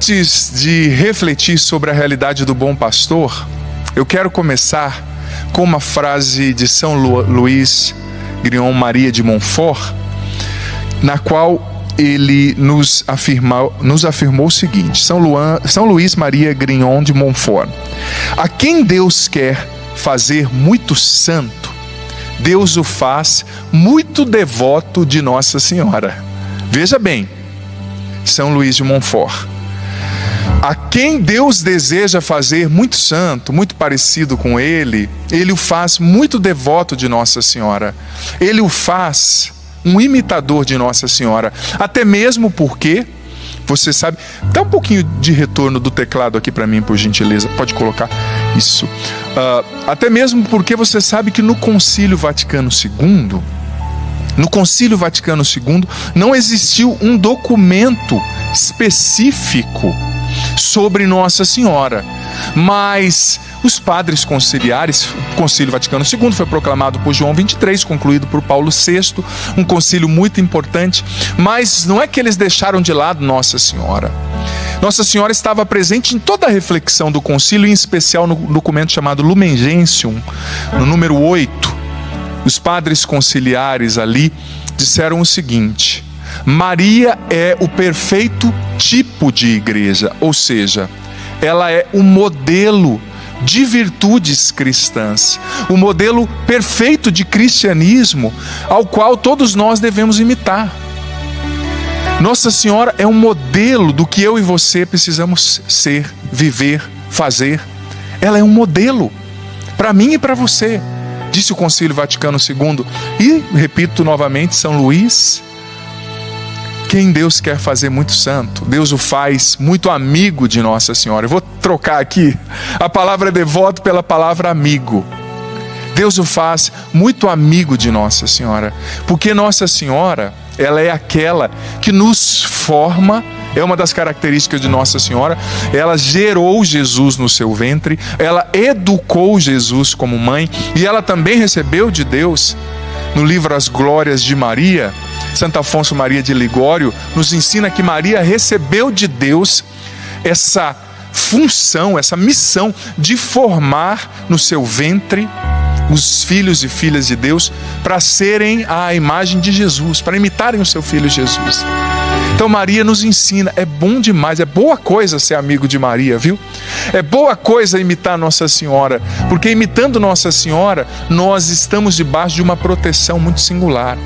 Antes de refletir sobre a realidade do bom pastor, eu quero começar com uma frase de São Luís Grignon Maria de Montfort, na qual ele nos afirmou o seguinte: São Luís Maria Grignon de Montfort: a quem Deus quer fazer muito santo, Deus o faz muito devoto de Nossa Senhora. Veja bem, São Luís de Montfort: a quem Deus deseja fazer muito santo, muito parecido com Ele, Ele o faz muito devoto de Nossa Senhora. Ele o faz um imitador de Nossa Senhora. Até mesmo porque, você sabe... Dá um pouquinho de retorno do teclado aqui para mim, por gentileza. Pode colocar isso. Até mesmo porque você sabe que no Concílio Vaticano II... não existiu um documento específico sobre Nossa Senhora, mas os padres conciliares, o Concílio Vaticano II foi proclamado por João XXIII, concluído por Paulo VI, um concílio muito importante, mas não é que eles deixaram de lado Nossa Senhora. Nossa Senhora estava presente em toda a reflexão do concílio, em especial no documento chamado Lumen Gentium, no número 8. Os padres conciliares ali disseram o seguinte: Maria é o perfeito tipo de igreja, ou seja, ela é o modelo de virtudes cristãs, o modelo perfeito de cristianismo ao qual todos nós devemos imitar. Nossa Senhora é um modelo do que eu e você precisamos ser, viver, fazer. Ela é um modelo para mim e para você, disse o Concílio Vaticano II. E, repito novamente, São Luís: quem Deus quer fazer muito santo, Deus o faz muito amigo de Nossa Senhora. Eu vou trocar aqui a palavra devoto pela palavra amigo. Deus o faz muito amigo de Nossa Senhora, porque Nossa Senhora, ela é aquela que nos forma. É uma das características de Nossa Senhora. Ela gerou Jesus no seu ventre, ela educou Jesus como mãe, e ela também recebeu de Deus. No livro As Glórias de Maria, Santo Afonso Maria de Ligório nos ensina que Maria recebeu de Deus essa função, essa missão de formar no seu ventre os filhos e filhas de Deus para serem a imagem de Jesus, para imitarem o seu filho Jesus. Então Maria nos ensina, é bom demais, é boa coisa ser amigo de Maria, viu? É boa coisa imitar Nossa Senhora, porque imitando Nossa Senhora, nós estamos debaixo de uma proteção muito singular.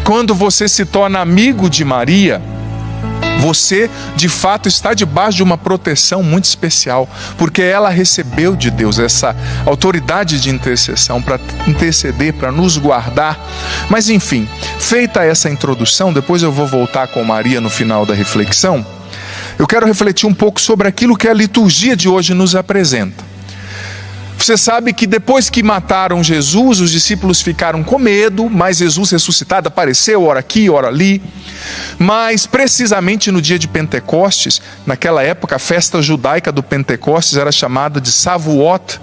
Quando você se torna amigo de Maria, você de fato está debaixo de uma proteção muito especial, porque ela recebeu de Deus essa autoridade de intercessão para interceder, para nos guardar. Mas enfim, feita essa introdução, depois eu vou voltar com Maria no final da reflexão. Eu quero refletir um pouco sobre aquilo que a liturgia de hoje nos apresenta. Você sabe que depois que mataram Jesus, os discípulos ficaram com medo, mas Jesus ressuscitado apareceu, ora aqui, ora ali. Mas precisamente no dia de Pentecostes, naquela época a festa judaica do Pentecostes era chamada de Shavuot,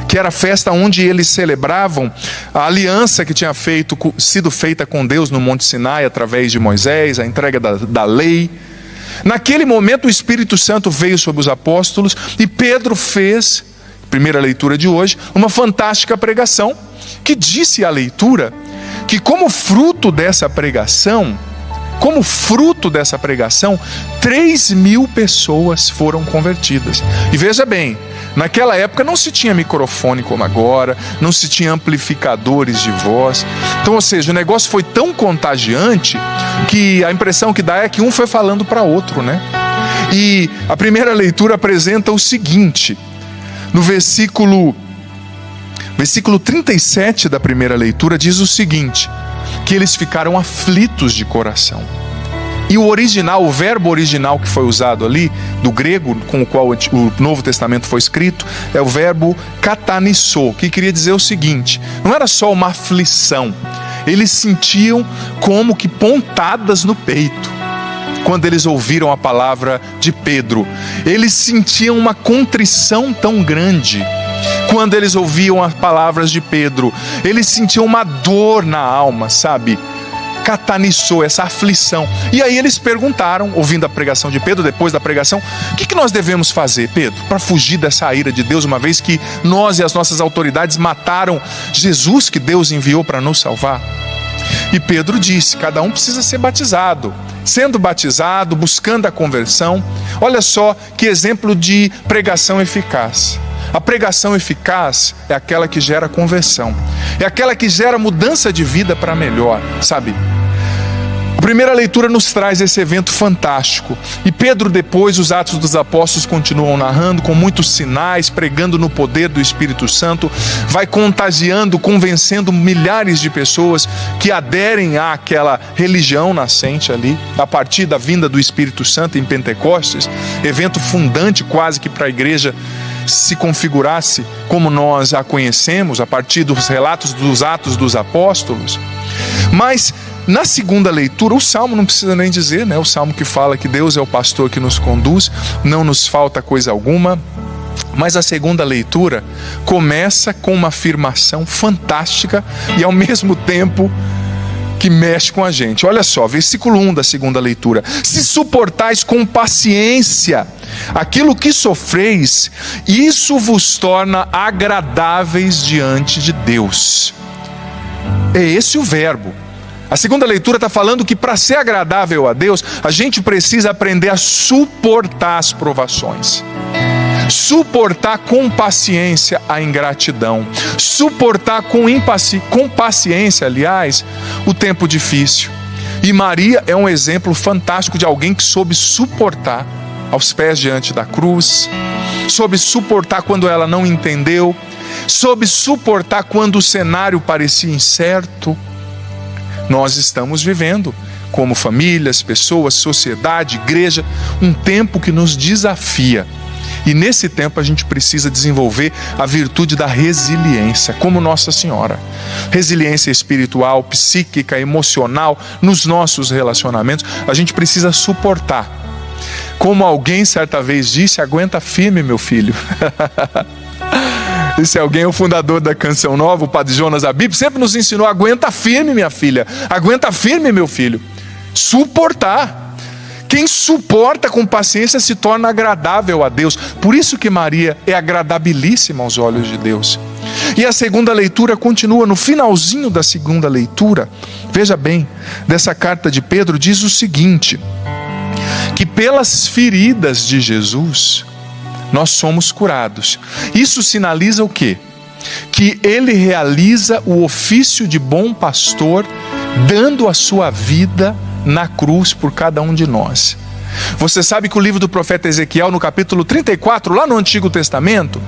que era a festa onde eles celebravam a aliança que tinha sido feita com Deus no Monte Sinai através de Moisés, a entrega da lei. Naquele momento o Espírito Santo veio sobre os apóstolos e Pedro fez, primeira leitura de hoje, uma fantástica pregação que disse a leitura que como fruto dessa pregação, 3.000 pessoas foram convertidas. E veja bem, naquela época não se tinha microfone como agora, não se tinha amplificadores de voz. Então, ou seja, o negócio foi tão contagiante que a impressão que dá é que um foi falando para outro, né? E a primeira leitura apresenta o seguinte: no versículo 37 da primeira leitura diz o seguinte, que eles ficaram aflitos de coração. E o verbo original que foi usado ali, do grego com o qual o Novo Testamento foi escrito, é o verbo katanisso, que queria dizer o seguinte: não era só uma aflição, eles sentiam como que pontadas no peito. Quando eles ouviram a palavra de Pedro, eles sentiam uma contrição tão grande. Quando eles ouviam as palavras de Pedro, eles sentiam uma dor na alma, sabe? catanissou, essa aflição. E aí eles perguntaram, ouvindo a pregação de Pedro, depois da pregação: o que nós devemos fazer, Pedro, para fugir dessa ira de Deus, uma vez que nós e as nossas autoridades mataram Jesus, que Deus enviou para nos salvar? E Pedro disse: cada um precisa ser batizado. Sendo batizado, buscando a conversão. Olha só que exemplo de pregação eficaz. A pregação eficaz é aquela que gera conversão, é aquela que gera mudança de vida para melhor, sabe? A primeira leitura nos traz esse evento fantástico. E Pedro, depois, os Atos dos Apóstolos continuam narrando, com muitos sinais, pregando no poder do Espírito Santo, vai contagiando, convencendo milhares de pessoas que aderem àquela religião nascente ali, a partir da vinda do Espírito Santo em Pentecostes, evento fundante quase que para a igreja se configurasse como nós a conhecemos, a partir dos relatos dos Atos dos Apóstolos. Mas na segunda leitura, o Salmo não precisa nem dizer, né? O Salmo que fala que Deus é o pastor que nos conduz, não nos falta coisa alguma. Mas a segunda leitura começa com uma afirmação fantástica e ao mesmo tempo que mexe com a gente. Olha só, versículo 1 da segunda leitura: se suportais com paciência aquilo que sofreis, isso vos torna agradáveis diante de Deus. É esse o verbo. A segunda leitura está falando que para ser agradável a Deus, a gente precisa aprender a suportar as provações. Suportar com paciência a ingratidão. Suportar com paciência, aliás, o tempo difícil. E Maria é um exemplo fantástico de alguém que soube suportar aos pés diante da cruz. Soube suportar quando ela não entendeu. Soube suportar quando o cenário parecia incerto. Nós estamos vivendo, como famílias, pessoas, sociedade, igreja, um tempo que nos desafia. E nesse tempo a gente precisa desenvolver a virtude da resiliência, como Nossa Senhora. Resiliência espiritual, psíquica, emocional, nos nossos relacionamentos. A gente precisa suportar. Como alguém certa vez disse: aguenta firme, meu filho. Esse alguém é o fundador da Canção Nova, o Padre Jonas Abib, sempre nos ensinou: aguenta firme, minha filha, aguenta firme, meu filho. Suportar. Quem suporta com paciência se torna agradável a Deus. Por isso que Maria é agradabilíssima aos olhos de Deus. E a segunda leitura continua no finalzinho da segunda leitura. Veja bem, dessa carta de Pedro diz o seguinte: que pelas feridas de Jesus nós somos curados. Isso sinaliza o quê? Que ele realiza o ofício de bom pastor, dando a sua vida na cruz por cada um de nós. Você sabe que o livro do profeta Ezequiel, no capítulo 34, lá no Antigo Testamento,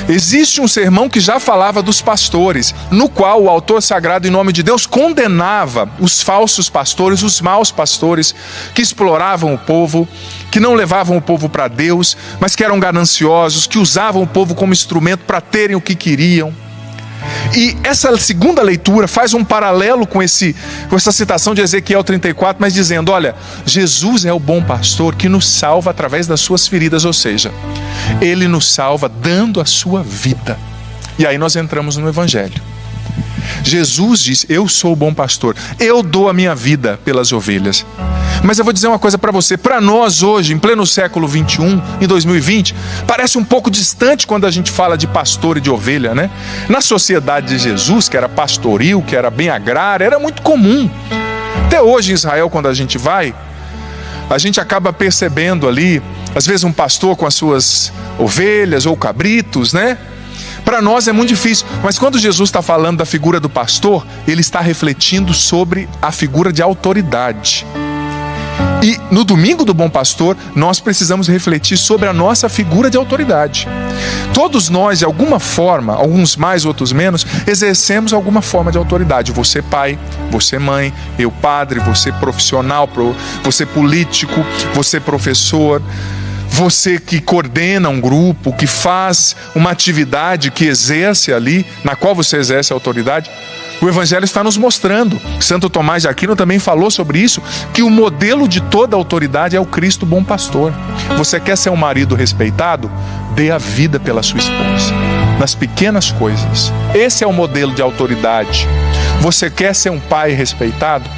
existe um sermão que já falava dos pastores, no qual o autor sagrado, em nome de Deus, condenava os falsos pastores, os maus pastores, que exploravam o povo, que não levavam o povo para Deus, mas que eram gananciosos, que usavam o povo como instrumento para terem o que queriam. E essa segunda leitura faz um paralelo com essa citação de Ezequiel 34, mas dizendo: olha, Jesus é o bom pastor que nos salva através das suas feridas, ou seja, ele nos salva dando a sua vida. E aí nós entramos no Evangelho. Jesus diz: eu sou o bom pastor, eu dou a minha vida pelas ovelhas. Mas eu vou dizer uma coisa para você: para nós hoje, em pleno século 21, em 2020, parece um pouco distante quando a gente fala de pastor e de ovelha, né? Na sociedade de Jesus, que era pastoril, que era bem agrária, era muito comum. Até hoje em Israel, quando a gente vai, a gente acaba percebendo ali, às vezes um pastor com as suas ovelhas ou cabritos, né? Para nós é muito difícil, mas quando Jesus está falando da figura do pastor, ele está refletindo sobre a figura de autoridade. E no domingo do bom pastor, nós precisamos refletir sobre a nossa figura de autoridade. Todos nós, de alguma forma, alguns mais, outros menos, exercemos alguma forma de autoridade. Você pai, você mãe, eu padre, você profissional, você político, você professor, você que coordena um grupo, que faz uma atividade, que exerce ali, na qual você exerce a autoridade. O Evangelho está nos mostrando, Santo Tomás de Aquino também falou sobre isso, que o modelo de toda autoridade é o Cristo bom pastor. Você quer ser um marido respeitado? Dê a vida pela sua esposa, nas pequenas coisas. Esse é o modelo de autoridade. Você quer ser um pai respeitado?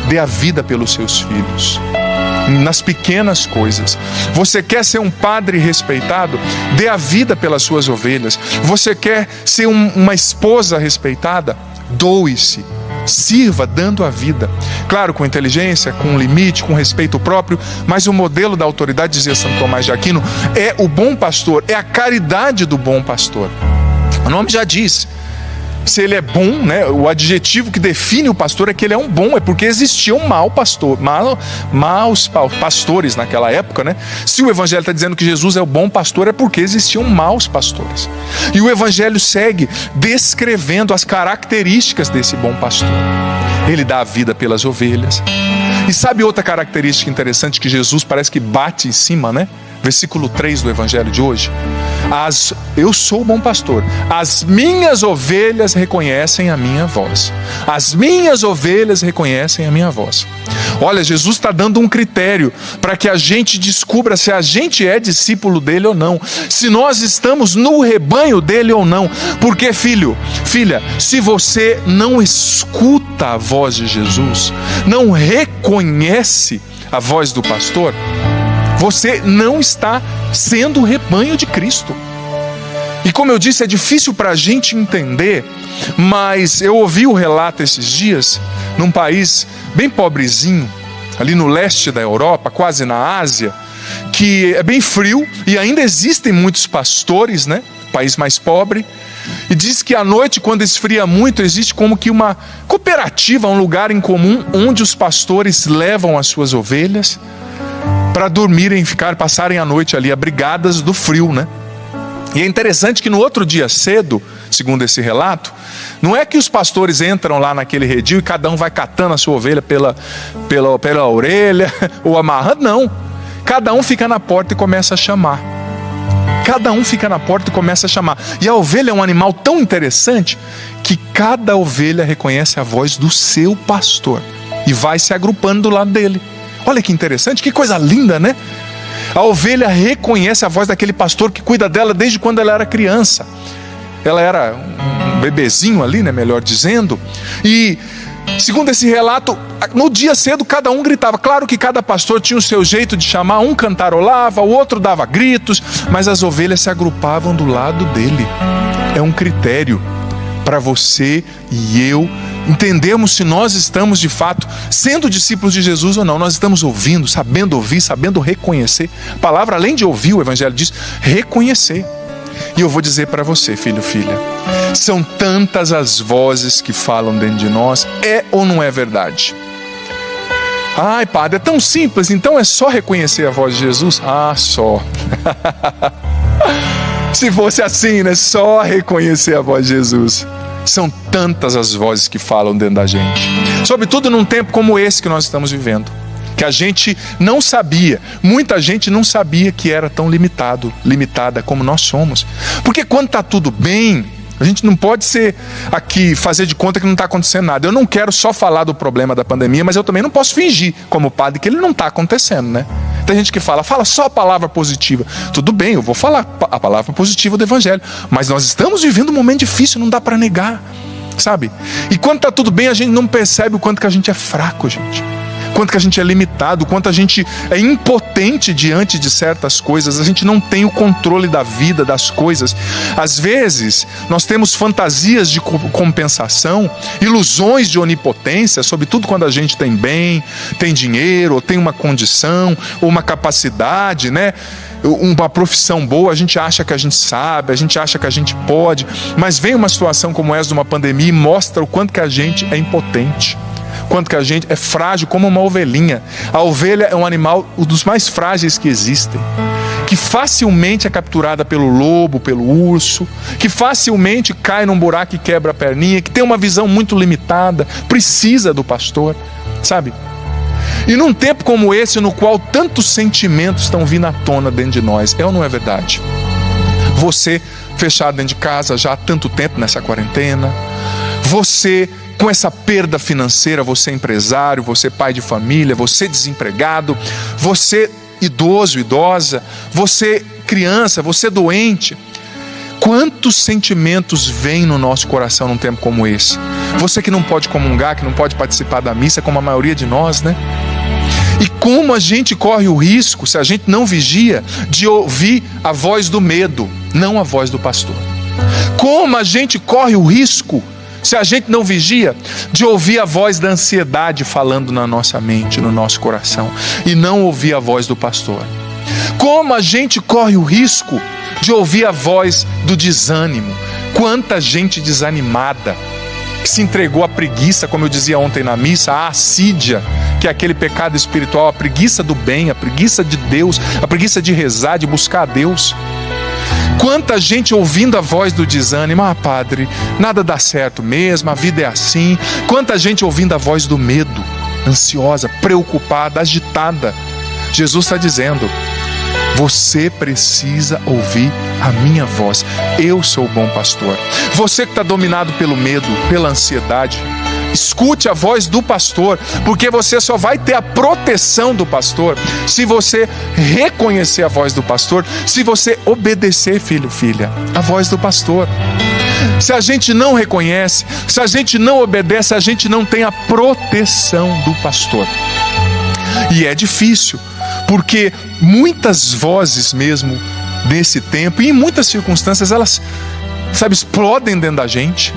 Dê a vida pelos seus filhos, nas pequenas coisas. Você quer ser um padre respeitado? Dê a vida pelas suas ovelhas. Você quer ser uma esposa respeitada? Doe-se, sirva dando a vida. Claro, com inteligência, com limite, com respeito próprio, mas o modelo da autoridade, dizia Santo Tomás de Aquino, é o bom pastor, é a caridade do bom pastor. O nome já diz. Se ele é bom, né? O adjetivo que define o pastor é que ele é um bom, é porque existia um mau pastor, maus pastores naquela época, né? Se o evangelho está dizendo que Jesus é o bom pastor, é porque existiam maus pastores. E o evangelho segue descrevendo as características desse bom pastor. Ele dá a vida pelas ovelhas. E sabe outra característica interessante que Jesus parece que bate em cima, né? Versículo 3 do evangelho de hoje. Eu sou o bom pastor. As minhas ovelhas reconhecem a minha voz. As minhas ovelhas reconhecem a minha voz. Olha, Jesus está dando um critério para que a gente descubra se a gente é discípulo dele ou não. Se nós estamos no rebanho dele ou não. Porque, filho, filha, se você não escuta a voz de Jesus, não reconhece a voz do pastor, você não está sendo o rebanho de Cristo. E como eu disse, é difícil para a gente entender, mas eu ouvi o relato esses dias, num país bem pobrezinho, ali no leste da Europa, quase na Ásia, que é bem frio e ainda existem muitos pastores, né? País mais pobre. E diz que à noite, quando esfria muito, existe como que uma cooperativa, um lugar em comum, onde os pastores levam as suas ovelhas para dormirem, passarem a noite ali abrigadas do frio, né? E é interessante que no outro dia cedo, segundo esse relato, não é que os pastores entram lá naquele redil e cada um vai catando a sua ovelha pela orelha ou amarrando, não. Cada um fica na porta e começa a chamar. Cada um fica na porta e começa a chamar. E a ovelha é um animal tão interessante que cada ovelha reconhece a voz do seu pastor e vai se agrupando do lado dele. Olha que interessante, que coisa linda, né? A ovelha reconhece a voz daquele pastor que cuida dela desde quando ela era criança. Ela era um bebezinho ali, né, melhor dizendo. E, segundo esse relato, no dia cedo cada um gritava. Claro que cada pastor tinha o seu jeito de chamar. Um cantarolava, o outro dava gritos, mas as ovelhas se agrupavam do lado dele. É um critério para você e eu entendermos se nós estamos de fato sendo discípulos de Jesus ou não. Nós estamos ouvindo, sabendo reconhecer. A palavra, além de ouvir, o evangelho diz reconhecer. E eu vou dizer para você, filho, filha, são tantas as vozes que falam dentro de nós. É ou não é verdade? Ai, padre, é tão simples, então é só reconhecer a voz de Jesus? Ah, só. Se fosse assim, né? Só reconhecer a voz de Jesus. São tantas as vozes que falam dentro da gente. Sobretudo num tempo como esse que nós estamos vivendo. Que a gente não sabia, muita gente não sabia que era tão limitada como nós somos. Porque quando está tudo bem, a gente não pode fazer de conta que não está acontecendo nada. Eu não quero só falar do problema da pandemia, mas eu também não posso fingir, como padre, que ele não está acontecendo, né? Tem gente que fala só a palavra positiva. Tudo bem, eu vou falar a palavra positiva do evangelho, mas nós estamos vivendo um momento difícil, não dá para negar, sabe? E quando está tudo bem, a gente não percebe o quanto que a gente é fraco, gente. Quanto que a gente é limitado, quanto a gente é impotente diante de certas coisas. A gente não tem o controle da vida, das coisas. Às vezes, nós temos fantasias de compensação, ilusões de onipotência, sobretudo quando a gente tem bem, tem dinheiro, ou tem uma condição, ou uma capacidade, né? Uma profissão boa, a gente acha que a gente sabe, a gente acha que a gente pode, mas vem uma situação como essa de uma pandemia e mostra o quanto que a gente é impotente. Quanto que a gente é frágil como uma ovelhinha. A ovelha é um animal, um dos mais frágeis que existem, que facilmente é capturada pelo lobo, pelo urso, que facilmente cai num buraco e quebra a perninha, que tem uma visão muito limitada, precisa do pastor, sabe? E num tempo como esse, no qual tantos sentimentos estão vindo à tona dentro de nós, é ou não é verdade? Você fechado dentro de casa já há tanto tempo nessa quarentena, você com essa perda financeira, você empresário, você pai de família, você desempregado, você idoso, idosa, você criança, você doente, Quantos sentimentos vêm no nosso coração num tempo como esse? Você que não pode comungar, que não pode participar da missa, como a maioria de nós, né? E como a gente corre o risco, se a gente não vigia, de ouvir a voz do medo, não a voz do pastor. Como a gente corre o risco, se a gente não vigia, de ouvir a voz da ansiedade falando na nossa mente, no nosso coração, e não ouvir a voz do pastor. Como a gente corre o risco de ouvir a voz do desânimo. Quanta gente desanimada, que se entregou à preguiça, como eu dizia ontem na missa, à assídia, que é aquele pecado espiritual, a preguiça do bem, a preguiça de Deus, a preguiça de rezar, de buscar a Deus. Quanta gente ouvindo a voz do desânimo, padre, nada dá certo mesmo, a vida é assim. Quanta gente ouvindo a voz do medo, ansiosa, preocupada, agitada. Jesus está dizendo: você precisa ouvir a minha voz. Eu sou o bom pastor. Você que está dominado pelo medo, pela ansiedade, escute a voz do pastor, porque você só vai ter a proteção do pastor se você reconhecer a voz do pastor, se você obedecer, filho, filha, a voz do pastor. Se a gente não reconhece, se a gente não obedece, a gente não tem a proteção do pastor. E é difícil, porque muitas vozes mesmo nesse tempo e em muitas circunstâncias, elas, explodem dentro da gente.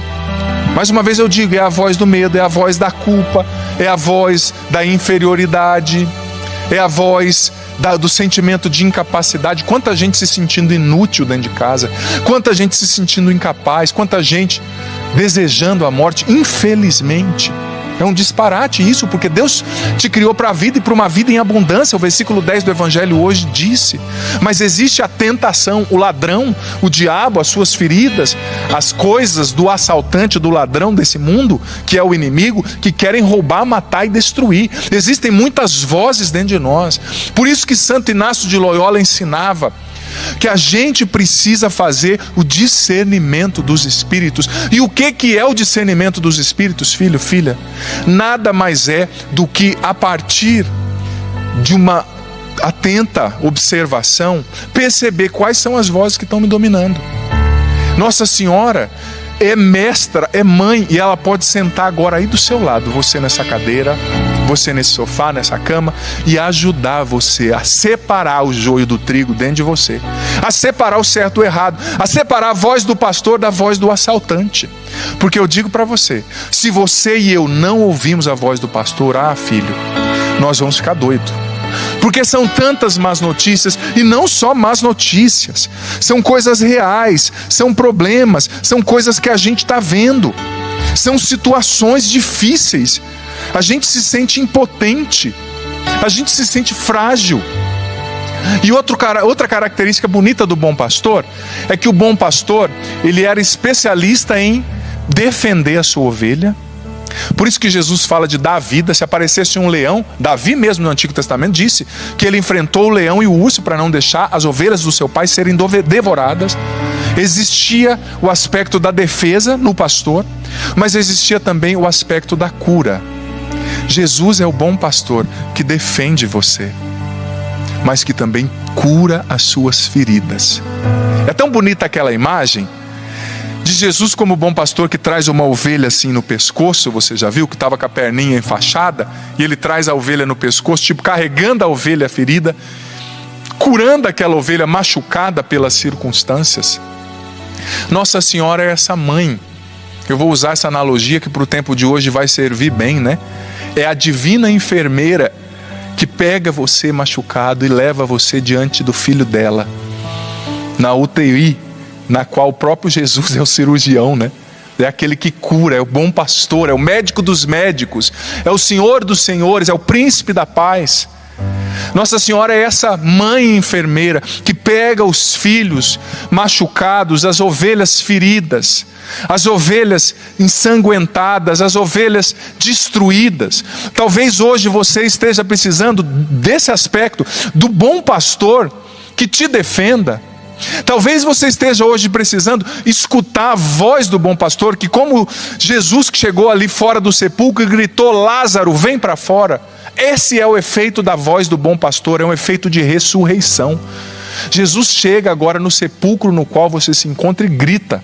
Mais uma vez eu digo, é a voz do medo, é a voz da culpa, é a voz da inferioridade, é a voz do sentimento de incapacidade. Quanta gente se sentindo inútil dentro de casa, quanta gente se sentindo incapaz, quanta gente desejando a morte, infelizmente. É um disparate isso, porque Deus te criou para a vida e para uma vida em abundância. O versículo 10 do Evangelho hoje disse. Mas existe a tentação, o ladrão, o diabo, as suas feridas, as coisas do assaltante, do ladrão desse mundo, que é o inimigo, que querem roubar, matar e destruir. Existem muitas vozes dentro de nós. Por isso que Santo Inácio de Loyola ensinava que a gente precisa fazer o discernimento dos espíritos. E o que é o discernimento dos espíritos, filho, filha? Nada mais é do que, a partir de uma atenta observação, perceber quais são as vozes que estão me dominando. Nossa Senhora é mestra, é mãe, e ela pode sentar agora aí do seu lado, você nessa cadeira, você nesse sofá, nessa cama, e ajudar você a separar o joio do trigo dentro de você, a separar o certo do errado, a separar a voz do pastor da voz do assaltante. Porque eu digo para você, se você e eu não ouvimos a voz do pastor, filho, nós vamos ficar doidos. Porque são tantas más notícias, e não só más notícias, são coisas reais, são problemas, são coisas que a gente está vendo, são situações difíceis. A gente se sente impotente, a gente se sente frágil. E outra característica bonita do bom pastor é que o bom pastor, ele era especialista em defender a sua ovelha. Por isso que Jesus fala de dar a vida. Se aparecesse um leão, Davi mesmo no Antigo Testamento disse que ele enfrentou o leão e o urso para não deixar as ovelhas do seu pai serem devoradas. Existia o aspecto da defesa no pastor, mas existia também o aspecto da cura. Jesus é o bom pastor que defende você, mas que também cura as suas feridas. É tão bonita aquela imagem de Jesus como bom pastor que traz uma ovelha assim no pescoço. Você já viu que estava com a perninha enfaixada, e ele traz a ovelha no pescoço, tipo carregando a ovelha ferida, curando aquela ovelha machucada pelas circunstâncias. Nossa Senhora é essa mãe. Eu vou usar essa analogia que para o tempo de hoje vai servir bem, né? É a divina enfermeira que pega você machucado e leva você diante do filho dela, na UTI, na qual o próprio Jesus é o cirurgião, né? É aquele que cura, é o bom pastor, é o médico dos médicos, é o Senhor dos senhores, é o príncipe da paz. Nossa Senhora é essa mãe enfermeira que pega os filhos machucados, as ovelhas feridas, as ovelhas ensanguentadas, as ovelhas destruídas. Talvez hoje você esteja precisando desse aspecto do bom pastor que te defenda. Talvez você esteja hoje precisando escutar a voz do bom pastor, que como Jesus que chegou ali fora do sepulcro e gritou: Lázaro, vem para fora. Esse é o efeito da voz do bom pastor, é um efeito de ressurreição. Jesus chega agora no sepulcro no qual você se encontra e grita: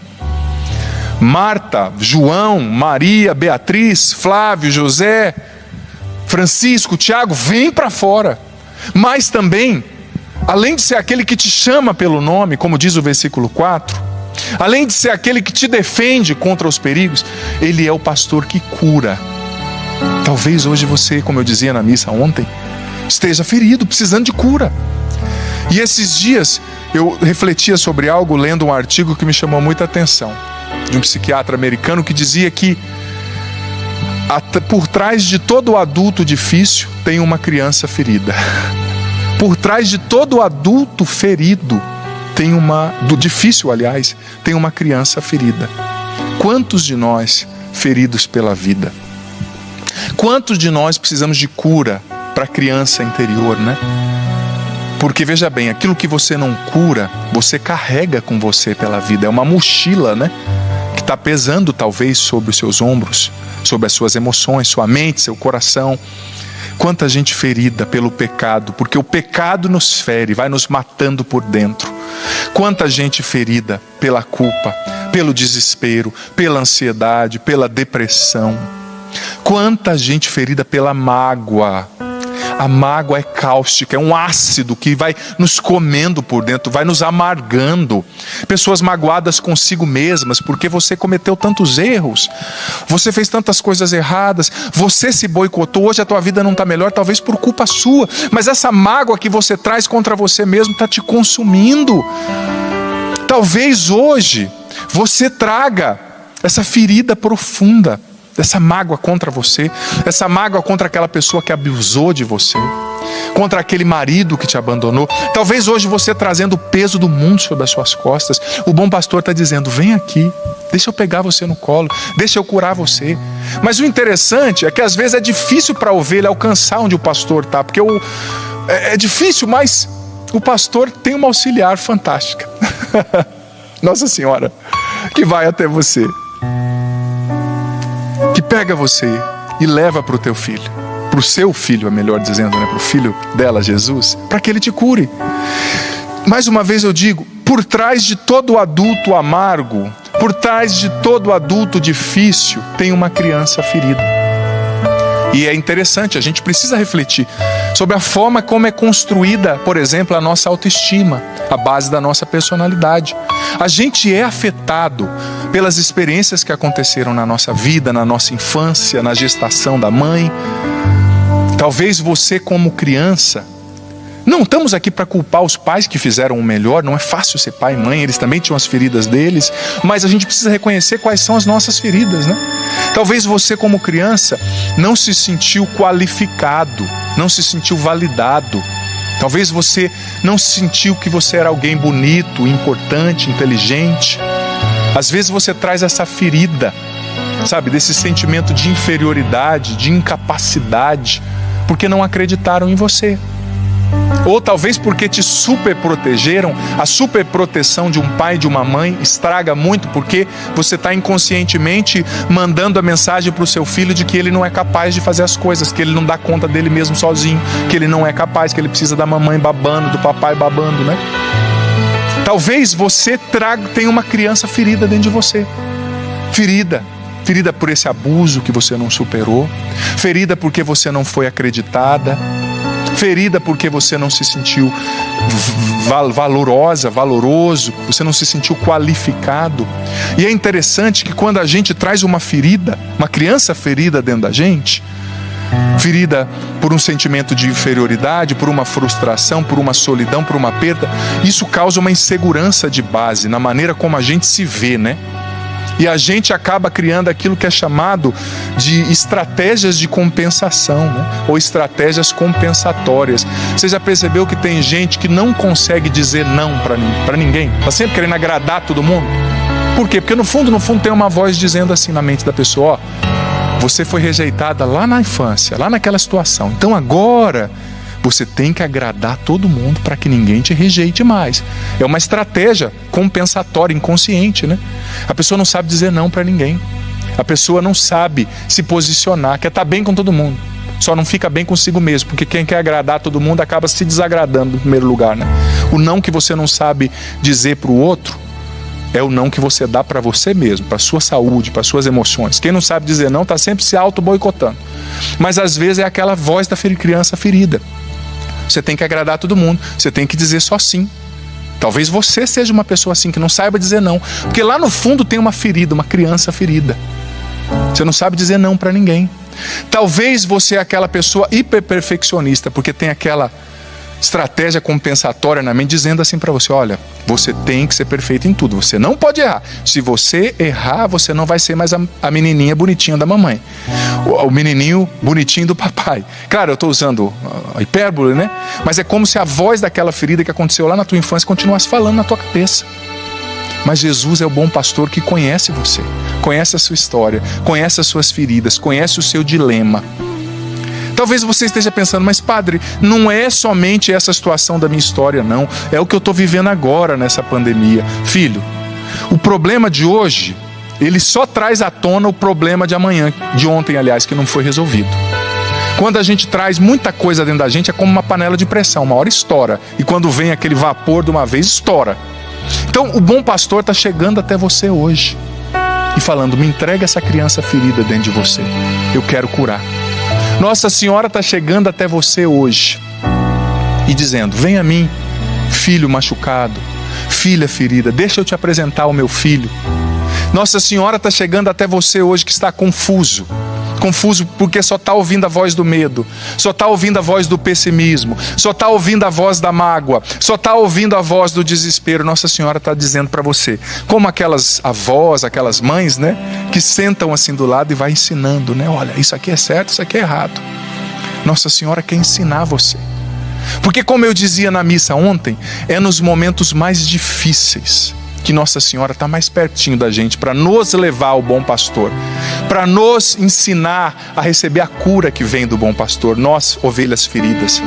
Marta, João, Maria, Beatriz, Flávio, José, Francisco, Tiago, vem para fora. Mas também, além de ser aquele que te chama pelo nome, como diz o versículo 4, além de ser aquele que te defende contra os perigos, ele é o pastor que cura. Talvez hoje você, como eu dizia na missa ontem, esteja ferido, precisando de cura. E esses dias eu refletia sobre algo lendo um artigo que me chamou muita atenção, de um psiquiatra americano que dizia que por trás de todo adulto difícil tem uma criança ferida. Por trás de todo adulto ferido difícil, aliás, tem uma criança ferida. Quantos de nós feridos pela vida? Quantos de nós precisamos de cura para a criança interior, né? Porque veja bem, aquilo que você não cura, você carrega com você pela vida. É uma mochila, né? Que está pesando talvez sobre os seus ombros, sobre as suas emoções, sua mente, seu coração. Quanta gente ferida pelo pecado, porque o pecado nos fere, vai nos matando por dentro. Quanta gente ferida pela culpa, pelo desespero, pela ansiedade, pela depressão. Quanta gente ferida pela mágoa. A mágoa é cáustica, é um ácido que vai nos comendo por dentro, vai nos amargando. Pessoas magoadas consigo mesmas, porque você cometeu tantos erros, você fez tantas coisas erradas, você se boicotou, hoje a tua vida não está melhor, talvez por culpa sua, mas essa mágoa que você traz contra você mesmo está te consumindo. Talvez hoje você traga essa ferida profunda, essa mágoa contra você, essa mágoa contra aquela pessoa que abusou de você, contra aquele marido que te abandonou. Talvez hoje você trazendo o peso do mundo sobre as suas costas. O bom pastor está dizendo: vem aqui, deixa eu pegar você no colo, deixa eu curar você. Mas o interessante é que às vezes é difícil para a ovelha alcançar onde o pastor está, porque é difícil, mas o pastor tem uma auxiliar fantástica. Nossa Senhora, que vai até você, que pega você e leva para o teu filho, para o seu filho, é melhor dizendo, né? Para o filho dela, Jesus, para que ele te cure. Mais uma vez eu digo, por trás de todo adulto amargo, por trás de todo adulto difícil, tem uma criança ferida. E é interessante, a gente precisa refletir sobre a forma como é construída, por exemplo, a nossa autoestima, a base da nossa personalidade. A gente é afetado pelas experiências que aconteceram na nossa vida, na nossa infância, na gestação da mãe. Talvez você, como criança, não estamos aqui para culpar os pais que fizeram o melhor, não é fácil ser pai e mãe, eles também tinham as feridas deles, mas a gente precisa reconhecer quais são as nossas feridas, né? Talvez você, como criança, não se sentiu qualificado, não se sentiu validado. Talvez você não sentiu que você era alguém bonito, importante, inteligente. Às vezes você traz essa ferida, sabe, desse sentimento de inferioridade, de incapacidade, porque não acreditaram em você. Ou talvez porque te superprotegeram. A superproteção de um pai e de uma mãe estraga muito, porque você está inconscientemente mandando a mensagem para o seu filho de que ele não é capaz de fazer as coisas, que ele não dá conta dele mesmo sozinho, que ele não é capaz, que ele precisa da mamãe babando, do papai babando, né? Talvez você tenha uma criança ferida dentro de você. Ferida por esse abuso que você não superou, ferida porque você não foi acreditada, ferida porque você não se sentiu valoroso, você não se sentiu qualificado. E é interessante que quando a gente traz uma ferida, uma criança ferida dentro da gente, ferida por um sentimento de inferioridade, por uma frustração, por uma solidão, por uma perda, isso causa uma insegurança de base na maneira como a gente se vê, né? E a gente acaba criando aquilo que é chamado de estratégias de compensação, né? Ou estratégias compensatórias. Você já percebeu que tem gente que não consegue dizer não para ninguém? Está sempre querendo agradar todo mundo? Por quê? Porque no fundo tem uma voz dizendo assim na mente da pessoa: ó, você foi rejeitada lá na infância, lá naquela situação. Então agora você tem que agradar todo mundo para que ninguém te rejeite mais. É uma estratégia compensatória, inconsciente, né? A pessoa não sabe dizer não para ninguém. A pessoa não sabe se posicionar, quer estar bem com todo mundo, só não fica bem consigo mesmo, porque quem quer agradar todo mundo acaba se desagradando no primeiro lugar, né? O não que você não sabe dizer para o outro é o não que você dá para você mesmo, para sua saúde, para suas emoções. Quem não sabe dizer não está sempre se auto-boicotando. Mas às vezes é aquela voz da criança ferida. Você tem que agradar todo mundo, você tem que dizer só sim. Talvez você seja uma pessoa assim, que não saiba dizer não. Porque lá no fundo tem uma ferida, uma criança ferida. Você não sabe dizer não para ninguém. Talvez você é aquela pessoa hiperperfeccionista, porque tem aquela estratégia compensatória na mente dizendo assim para você: olha, você tem que ser perfeito em tudo, você não pode errar. Se você errar, você não vai ser mais a menininha bonitinha da mamãe, o menininho bonitinho do papai. Claro, eu estou usando a hipérbole, né? Mas é como se a voz daquela ferida que aconteceu lá na tua infância continuasse falando na tua cabeça. Mas Jesus é o bom pastor que conhece você, conhece a sua história, conhece as suas feridas, conhece o seu dilema. Talvez você esteja pensando: mas padre, não é somente essa situação da minha história, não. É o que eu estou vivendo agora nessa pandemia. Filho, o problema de hoje, ele só traz à tona o problema de amanhã, de ontem, aliás, que não foi resolvido. Quando a gente traz muita coisa dentro da gente, é como uma panela de pressão, uma hora estoura. E quando vem aquele vapor de uma vez, estoura. Então o bom pastor está chegando até você hoje e falando: me entrega essa criança ferida dentro de você, eu quero curar. Nossa Senhora está chegando até você hoje e dizendo: vem a mim, filho machucado, filha ferida, deixa eu te apresentar o meu filho. Nossa Senhora está chegando até você hoje que está confuso porque só está ouvindo a voz do medo, só está ouvindo a voz do pessimismo, só está ouvindo a voz da mágoa, só está ouvindo a voz do desespero. Nossa Senhora está dizendo para você, como aquelas avós, aquelas mães, né, que sentam assim do lado e vai ensinando, né? Olha, isso aqui é certo, isso aqui é errado. Nossa Senhora quer ensinar você. Porque, como eu dizia na missa ontem, é nos momentos mais difíceis que Nossa Senhora está mais pertinho da gente para nos levar ao bom pastor, para nos ensinar a receber a cura que vem do bom pastor, nós, ovelhas feridas.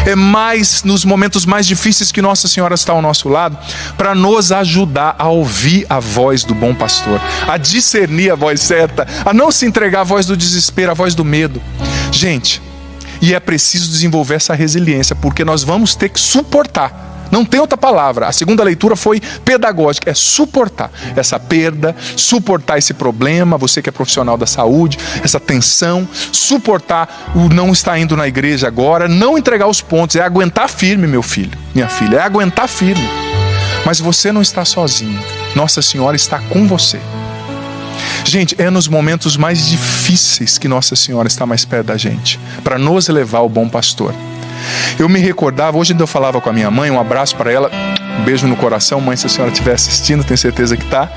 É mais nos momentos mais difíceis que Nossa Senhora está ao nosso lado para nos ajudar a ouvir a voz do bom pastor, a discernir a voz certa, a não se entregar à voz do desespero, à voz do medo. Gente, e é preciso desenvolver essa resiliência, porque nós vamos ter que suportar. Não tem outra palavra. A segunda leitura foi pedagógica. É suportar essa perda, suportar esse problema, você que é profissional da saúde, essa tensão, suportar o não estar indo na igreja agora, não entregar os pontos, é aguentar firme, meu filho, minha filha, é aguentar firme. Mas você não está sozinho. Nossa Senhora está com você. Gente, é nos momentos mais difíceis que Nossa Senhora está mais perto da gente, para nos levar ao bom pastor. Eu me recordava, hoje eu falava com a minha mãe, um abraço para ela, um beijo no coração, mãe, se a senhora estiver assistindo, tenho certeza que está.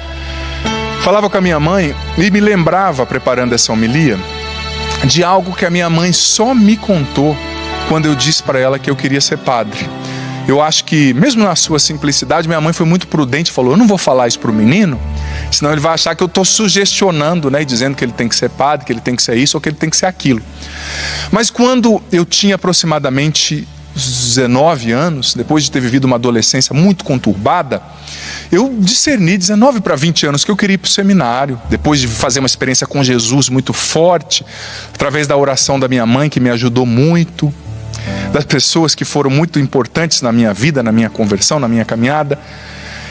Falava com a minha mãe e me lembrava, preparando essa homilia, de algo que a minha mãe só me contou quando eu disse para ela que eu queria ser padre. Eu acho que, mesmo na sua simplicidade, minha mãe foi muito prudente e falou: eu não vou falar isso para o menino, senão ele vai achar que eu estou sugestionando, né, dizendo que ele tem que ser padre, que ele tem que ser isso ou que ele tem que ser aquilo. Mas quando eu tinha aproximadamente 19 anos, depois de ter vivido uma adolescência muito conturbada, eu discerni, 19 para 20 anos, que eu queria ir para o seminário, depois de fazer uma experiência com Jesus muito forte, através da oração da minha mãe, que me ajudou muito, das pessoas que foram muito importantes na minha vida, na minha conversão, na minha caminhada.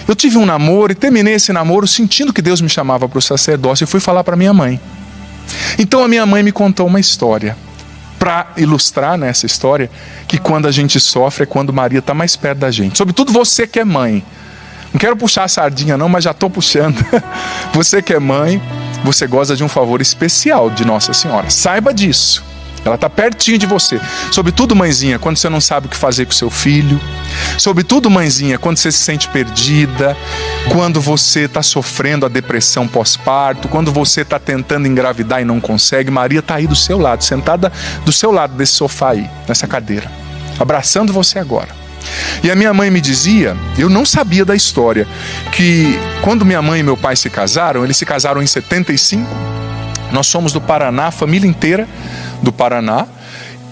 Eu tive um namoro e terminei esse namoro sentindo que Deus me chamava para o sacerdócio e fui falar para minha mãe. Então a minha mãe me contou uma história, para ilustrar nessa história que quando a gente sofre é quando Maria está mais perto da gente. Sobretudo você que é mãe. Não quero puxar a sardinha não, mas já estou puxando. Você que é mãe, você goza de um favor especial de Nossa Senhora. Saiba disso. Ela está pertinho de você. Sobretudo, mãezinha, quando você não sabe o que fazer com seu filho. Sobretudo, mãezinha, quando você se sente perdida. Quando você está sofrendo a depressão pós-parto. Quando você está tentando engravidar e não consegue. Maria está aí do seu lado, sentada do seu lado desse sofá aí, nessa cadeira, abraçando você agora. E a minha mãe me dizia, eu não sabia da história, que quando minha mãe e meu pai se casaram, eles se casaram em 75. Nós somos do Paraná, a família inteira do Paraná,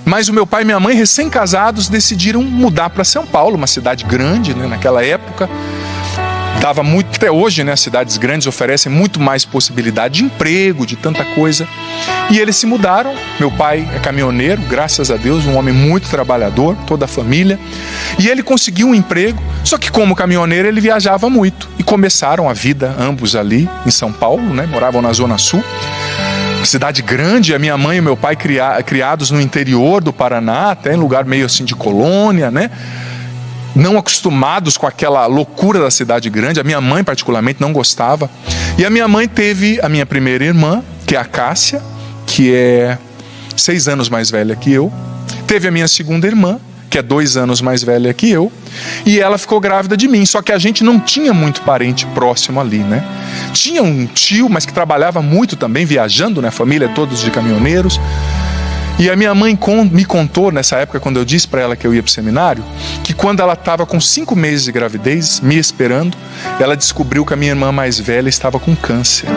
mas o meu pai e minha mãe, recém-casados, decidiram mudar para São Paulo, uma cidade grande, né, naquela época. Dava muito, até hoje, né, as cidades grandes oferecem muito mais possibilidade de emprego, de tanta coisa. E eles se mudaram. Meu pai é caminhoneiro, graças a Deus, um homem muito trabalhador, toda a família. E ele conseguiu um emprego, só que como caminhoneiro ele viajava muito. E começaram a vida ambos ali em São Paulo, né? Moravam na Zona Sul. Cidade grande, a minha mãe e meu pai criados no interior do Paraná, até em lugar meio assim de colônia, né? Não acostumados com aquela loucura da cidade grande. A minha mãe particularmente não gostava. E a minha mãe teve a minha primeira irmã, que é a Cássia, que é 6 anos mais velha que eu. Teve a minha segunda irmã, que é 2 anos mais velha que eu, e ela ficou grávida de mim, só que a gente não tinha muito parente próximo ali, né? Tinha um tio, mas que trabalhava muito também, viajando, né? Família todos de caminhoneiros. E a minha mãe me contou, nessa época, quando eu disse para ela que eu ia para o seminário, que quando ela estava com 5 meses de gravidez, me esperando, ela descobriu que a minha irmã mais velha estava com câncer.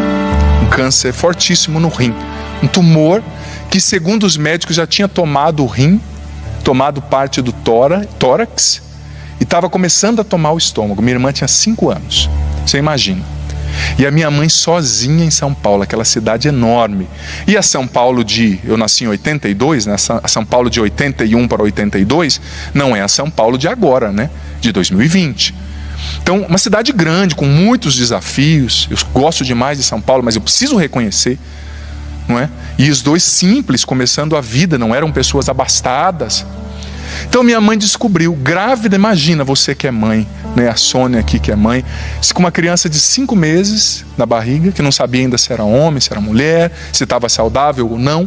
Um câncer fortíssimo no rim. Um tumor que, segundo os médicos, já tinha tomado o rim, tomado parte do tórax, e estava começando a tomar o estômago. Minha irmã tinha 5 anos, você imagina. E a minha mãe sozinha em São Paulo, aquela cidade enorme. E a São Paulo eu nasci em 82, né? A São Paulo de 81 para 82, não é a São Paulo de agora, né? De 2020. Então, uma cidade grande, com muitos desafios. Eu gosto demais de São Paulo, mas eu preciso reconhecer, não é? E os dois simples, começando a vida, não eram pessoas abastadas. Então minha mãe descobriu, grávida, imagina você que é mãe, né? A Sônia aqui que é mãe, com uma criança de 5 meses na barriga, que não sabia ainda se era homem, se era mulher, se estava saudável ou não,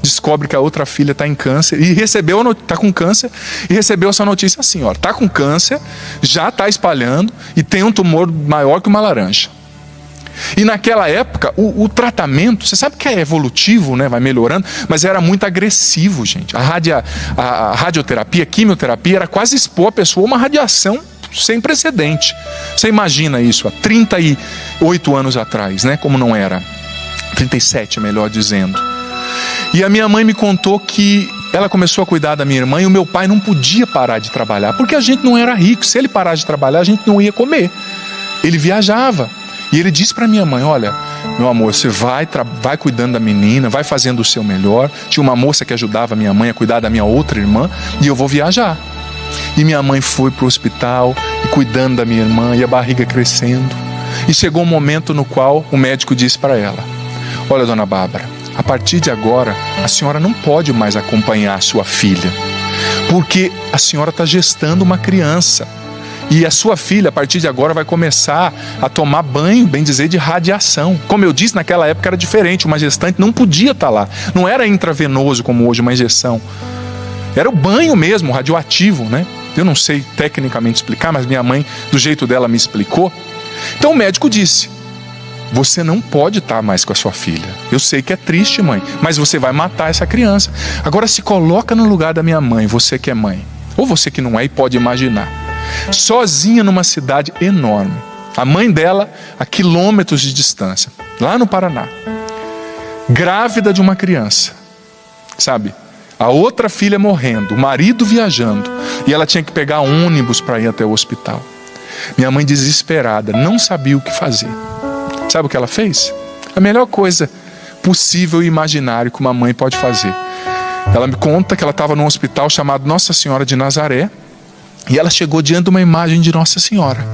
descobre que a outra filha está em câncer e está com câncer e recebeu essa notícia assim, ó, está com câncer, já está espalhando e tem um tumor maior que uma laranja. E naquela época, o tratamento, você sabe que é evolutivo, né? Vai melhorando, mas era muito agressivo, gente. A radioterapia, a quimioterapia, era quase expor a pessoa a uma radiação sem precedente. Você imagina isso há 38 anos atrás, né? Como não era. 37, melhor dizendo. E a minha mãe me contou que ela começou a cuidar da minha irmã e o meu pai não podia parar de trabalhar, porque a gente não era rico. Se ele parasse de trabalhar, a gente não ia comer. Ele viajava. E ele disse para minha mãe, olha, meu amor, você vai cuidando da menina, vai fazendo o seu melhor. Tinha uma moça que ajudava a minha mãe a cuidar da minha outra irmã e eu vou viajar. E minha mãe foi para o hospital, cuidando da minha irmã e a barriga crescendo. E chegou um momento no qual o médico disse para ela, olha, dona Bárbara, a partir de agora a senhora não pode mais acompanhar a sua filha, porque a senhora está gestando uma criança. E a sua filha, a partir de agora, vai começar a tomar banho, bem dizer, de radiação. Como eu disse, naquela época era diferente. Uma gestante não podia estar lá. Não era intravenoso como hoje, uma injeção. Era o banho mesmo, radioativo, né? Eu não sei tecnicamente explicar, mas minha mãe, do jeito dela, me explicou. Então o médico disse, você não pode estar mais com a sua filha. Eu sei que é triste, mãe, mas você vai matar essa criança. Agora se coloca no lugar da minha mãe, você que é mãe. Ou você que não é e pode imaginar. Sozinha numa cidade enorme, a mãe dela a quilômetros de distância, lá no Paraná, grávida de uma criança, sabe? A outra filha morrendo, o marido viajando, e ela tinha que pegar ônibus para ir até o hospital. Minha mãe desesperada, não sabia o que fazer. Sabe o que ela fez? A melhor coisa possível e imaginária que uma mãe pode fazer. Ela me conta que ela estava num hospital chamado Nossa Senhora de Nazaré, e ela chegou diante de uma imagem de Nossa Senhora.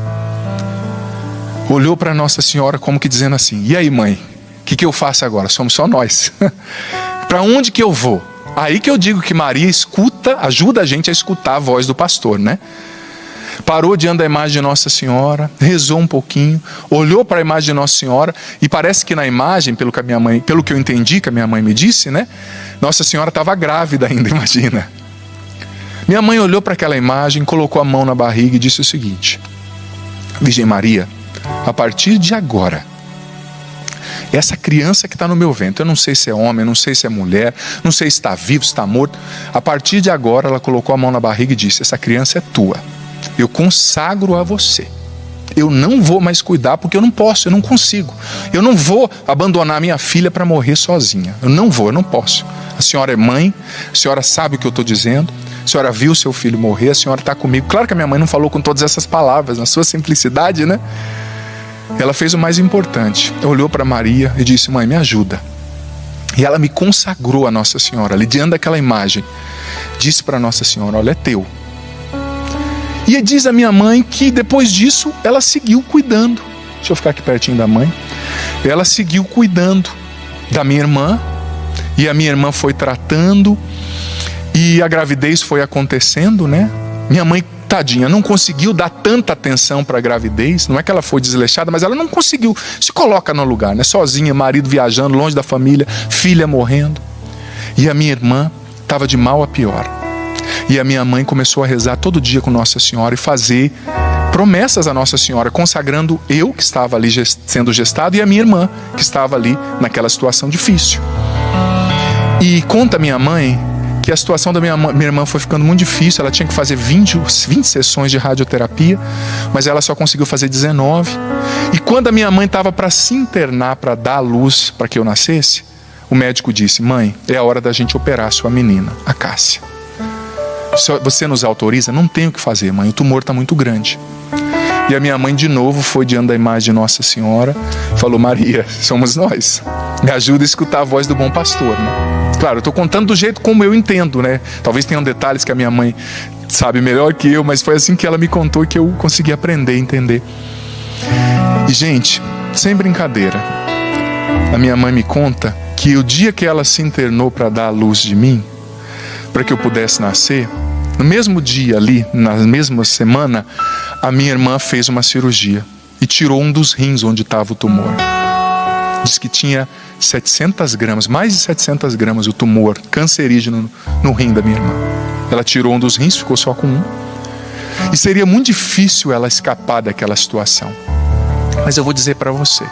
Olhou para Nossa Senhora como que dizendo assim, e aí mãe, o que eu faço agora? Somos só nós. Para onde que eu vou? Aí que eu digo que Maria ajuda a gente a escutar a voz do pastor, né? Parou diante da imagem de Nossa Senhora, rezou um pouquinho, olhou para a imagem de Nossa Senhora, e parece que na imagem, pelo que eu entendi que a minha mãe me disse, né? Nossa Senhora estava grávida ainda, imagina. Minha mãe olhou para aquela imagem, colocou a mão na barriga e disse o seguinte, Virgem Maria, a partir de agora, essa criança que está no meu ventre, eu não sei se é homem, não sei se é mulher, não sei se está vivo, se está morto, a partir de agora ela colocou a mão na barriga e disse, essa criança é tua, eu consagro a você. Eu não vou mais cuidar porque eu não posso, eu não consigo. Eu não vou abandonar minha filha para morrer sozinha. Eu não posso. A senhora é mãe, a senhora sabe o que eu estou dizendo, a senhora viu seu filho morrer, a senhora está comigo. Claro que a minha mãe não falou com todas essas palavras, na sua simplicidade, né? Ela fez o mais importante, olhou para Maria e disse, mãe, me ajuda. E ela me consagrou a Nossa Senhora, ali diante daquela imagem. Disse para Nossa Senhora, olha, é teu. E diz a minha mãe que depois disso ela seguiu cuidando. Deixa eu ficar aqui pertinho da mãe. Ela seguiu cuidando da minha irmã, e a minha irmã foi tratando, e a gravidez foi acontecendo, né? Minha mãe, tadinha, não conseguiu dar tanta atenção para a gravidez. Não é que ela foi desleixada, mas ela não conseguiu. Se coloca no lugar, né? Sozinha, marido viajando, longe da família, filha morrendo. E a minha irmã estava de mal a pior. E a minha mãe começou a rezar todo dia com Nossa Senhora e fazer promessas a Nossa Senhora, consagrando eu que estava ali sendo gestado e a minha irmã que estava ali naquela situação difícil. E conta minha mãe que a situação da minha irmã foi ficando muito difícil. Ela tinha que fazer 20 sessões de radioterapia, mas ela só conseguiu fazer 19. E quando a minha mãe estava para se internar, para dar a luz para que eu nascesse, o médico disse: mãe, é a hora da gente operar a sua menina, a Cássia. Você nos autoriza? Não tem o que fazer, mãe, o tumor está muito grande. E a minha mãe de novo foi diante da imagem de Nossa Senhora, falou: Maria, somos nós, me ajuda a escutar a voz do bom pastor, né? Claro, eu estou contando do jeito como eu entendo, né? Talvez tenham detalhes que a minha mãe sabe melhor que eu, mas foi assim que ela me contou e que eu consegui aprender a entender. E gente, sem brincadeira, a minha mãe me conta que o dia que ela se internou para dar a luz de mim, para que eu pudesse nascer, no mesmo dia ali, na mesma semana, a minha irmã fez uma cirurgia e tirou um dos rins onde estava o tumor. Diz que tinha 700 gramas, mais de 700 gramas o tumor cancerígeno no rim da minha irmã. Ela tirou um dos rins, ficou só com um. E seria muito difícil ela escapar daquela situação. Mas eu vou dizer para você,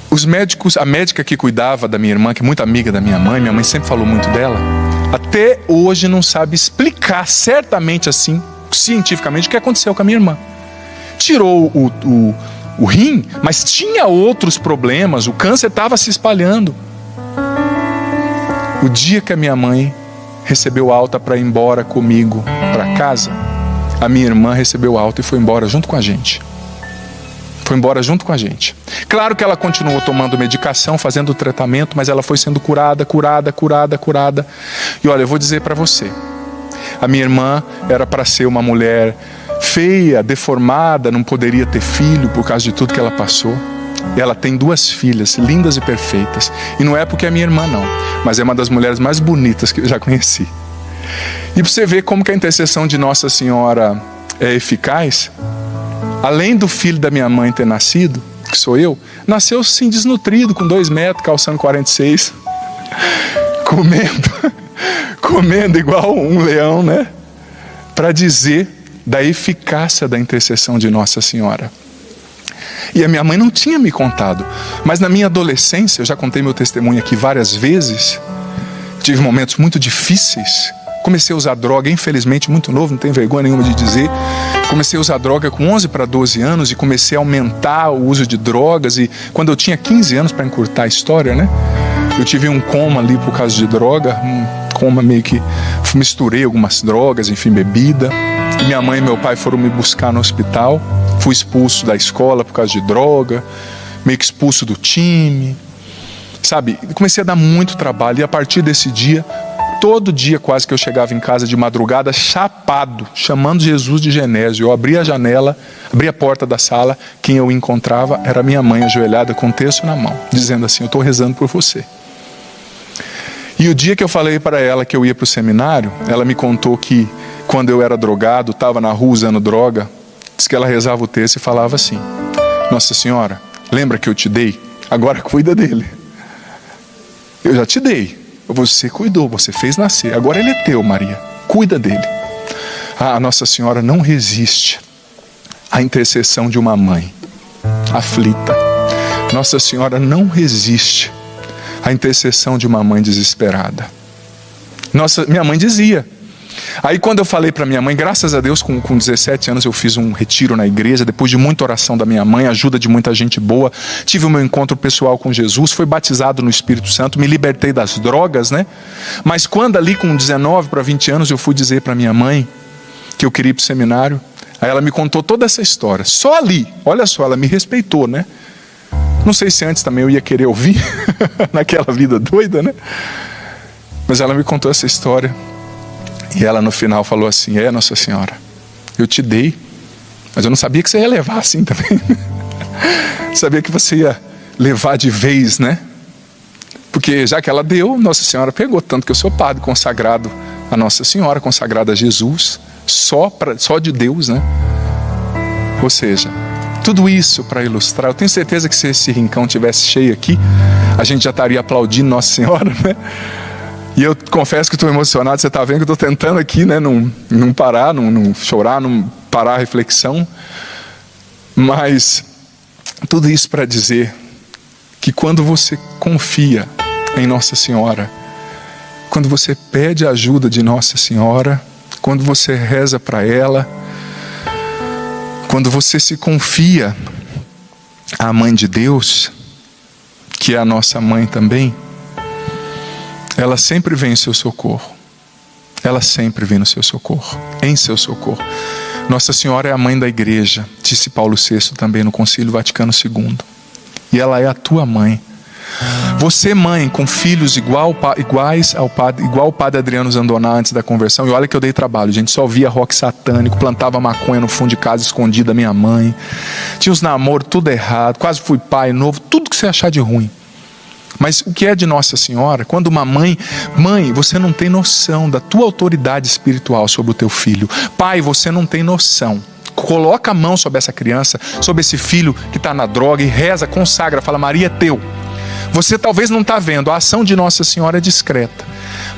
os médicos, a médica que cuidava da minha irmã, que é muito amiga da minha mãe sempre falou muito dela, até hoje não sabe explicar certamente assim, cientificamente, o que aconteceu com a minha irmã. Tirou o rim, mas tinha outros problemas, o câncer estava se espalhando. O dia que a minha mãe recebeu alta para ir embora comigo para casa, a minha irmã recebeu alta e foi embora junto com a gente. Foi embora junto com a gente. Claro que ela continuou tomando medicação, fazendo o tratamento, mas ela foi sendo curada. E olha, eu vou dizer para você, a minha irmã era para ser uma mulher feia, deformada, não poderia ter filho por causa de tudo que ela passou. Ela tem 2 filhas, lindas e perfeitas. E não é porque é minha irmã não, mas é uma das mulheres mais bonitas que eu já conheci. E você vê como que a intercessão de Nossa Senhora é eficaz. Além do filho da minha mãe ter nascido, que sou eu, nasceu sim desnutrido, com 2 metros, calçando 46, comendo igual um leão, né? Para dizer da eficácia da intercessão de Nossa Senhora. E a minha mãe não tinha me contado, mas na minha adolescência, eu já contei meu testemunho aqui várias vezes, tive momentos muito difíceis. Comecei a usar droga, infelizmente muito novo, não tenho vergonha nenhuma de dizer. Comecei a usar droga com 11 para 12 anos e comecei a aumentar o uso de drogas. E quando eu tinha 15 anos, para encurtar a história, né? Eu tive um coma ali por causa de droga, um coma meio que misturei algumas drogas, enfim, bebida. E minha mãe e meu pai foram me buscar no hospital. Fui expulso da escola por causa de droga, meio que expulso do time, sabe? Comecei a dar muito trabalho e a partir desse dia, todo dia quase que eu chegava em casa de madrugada, chapado, chamando Jesus de Genésio. Eu abria a janela, abria a porta da sala, quem eu encontrava era minha mãe ajoelhada com um terço na mão, dizendo assim: eu estou rezando por você. E o dia que eu falei para ela que eu ia para o seminário, ela me contou que quando eu era drogado, estava na rua usando droga, diz que ela rezava o terço e falava assim: Nossa Senhora, lembra que eu te dei? Agora cuida dele. Eu já te dei. Você cuidou, você fez nascer. Agora ele é teu, Maria. Cuida dele. A Nossa Senhora não resiste à intercessão de uma mãe aflita. Nossa Senhora não resiste à intercessão de uma mãe desesperada. Minha mãe dizia. Aí quando eu falei para minha mãe, graças a Deus, com 17 anos eu fiz um retiro na igreja, depois de muita oração da minha mãe, ajuda de muita gente boa, tive o meu encontro pessoal com Jesus, fui batizado no Espírito Santo, me libertei das drogas, né? Mas quando ali com 19 para 20 anos eu fui dizer para minha mãe que eu queria ir para o seminário, aí ela me contou toda essa história, só ali, olha só, ela me respeitou, né? Não sei se antes também eu ia querer ouvir, naquela vida doida, né? Mas ela me contou essa história. E ela no final falou assim: Nossa Senhora, eu te dei, mas eu não sabia que você ia levar assim também. Sabia que você ia levar de vez, né? Porque já que ela deu, Nossa Senhora pegou. Tanto que eu sou padre consagrado a Nossa Senhora, consagrado a Jesus, só de Deus, né? Ou seja, tudo isso para ilustrar. Eu tenho certeza que se esse rincão tivesse cheio aqui, a gente já estaria aplaudindo Nossa Senhora, né? E eu confesso que estou emocionado. Você está vendo que eu estou tentando aqui, né? Não parar, não chorar, não parar a reflexão. Mas tudo isso para dizer que quando você confia em Nossa Senhora, quando você pede a ajuda de Nossa Senhora, quando você reza para ela, quando você se confia à Mãe de Deus, que é a nossa mãe também, ela sempre vem em seu socorro. Ela sempre vem no seu socorro, em seu socorro. Nossa Senhora é a mãe da igreja, disse Paulo VI também no Concílio Vaticano II. E ela é a tua mãe. Você, mãe, com filhos igual o padre Adriano Zandoná antes da conversão. E olha que eu dei trabalho, gente. Só via rock satânico, plantava maconha no fundo de casa escondida da minha mãe. Tinha os namoros tudo errado, quase fui pai novo, tudo que você achar de ruim. Mas o que é de Nossa Senhora? Quando uma mãe, você não tem noção da tua autoridade espiritual sobre o teu filho. Pai, você não tem noção. Coloca a mão sobre essa criança, sobre esse filho que está na droga e reza, consagra, fala: Maria é teu. Você talvez não está vendo, a ação de Nossa Senhora é discreta.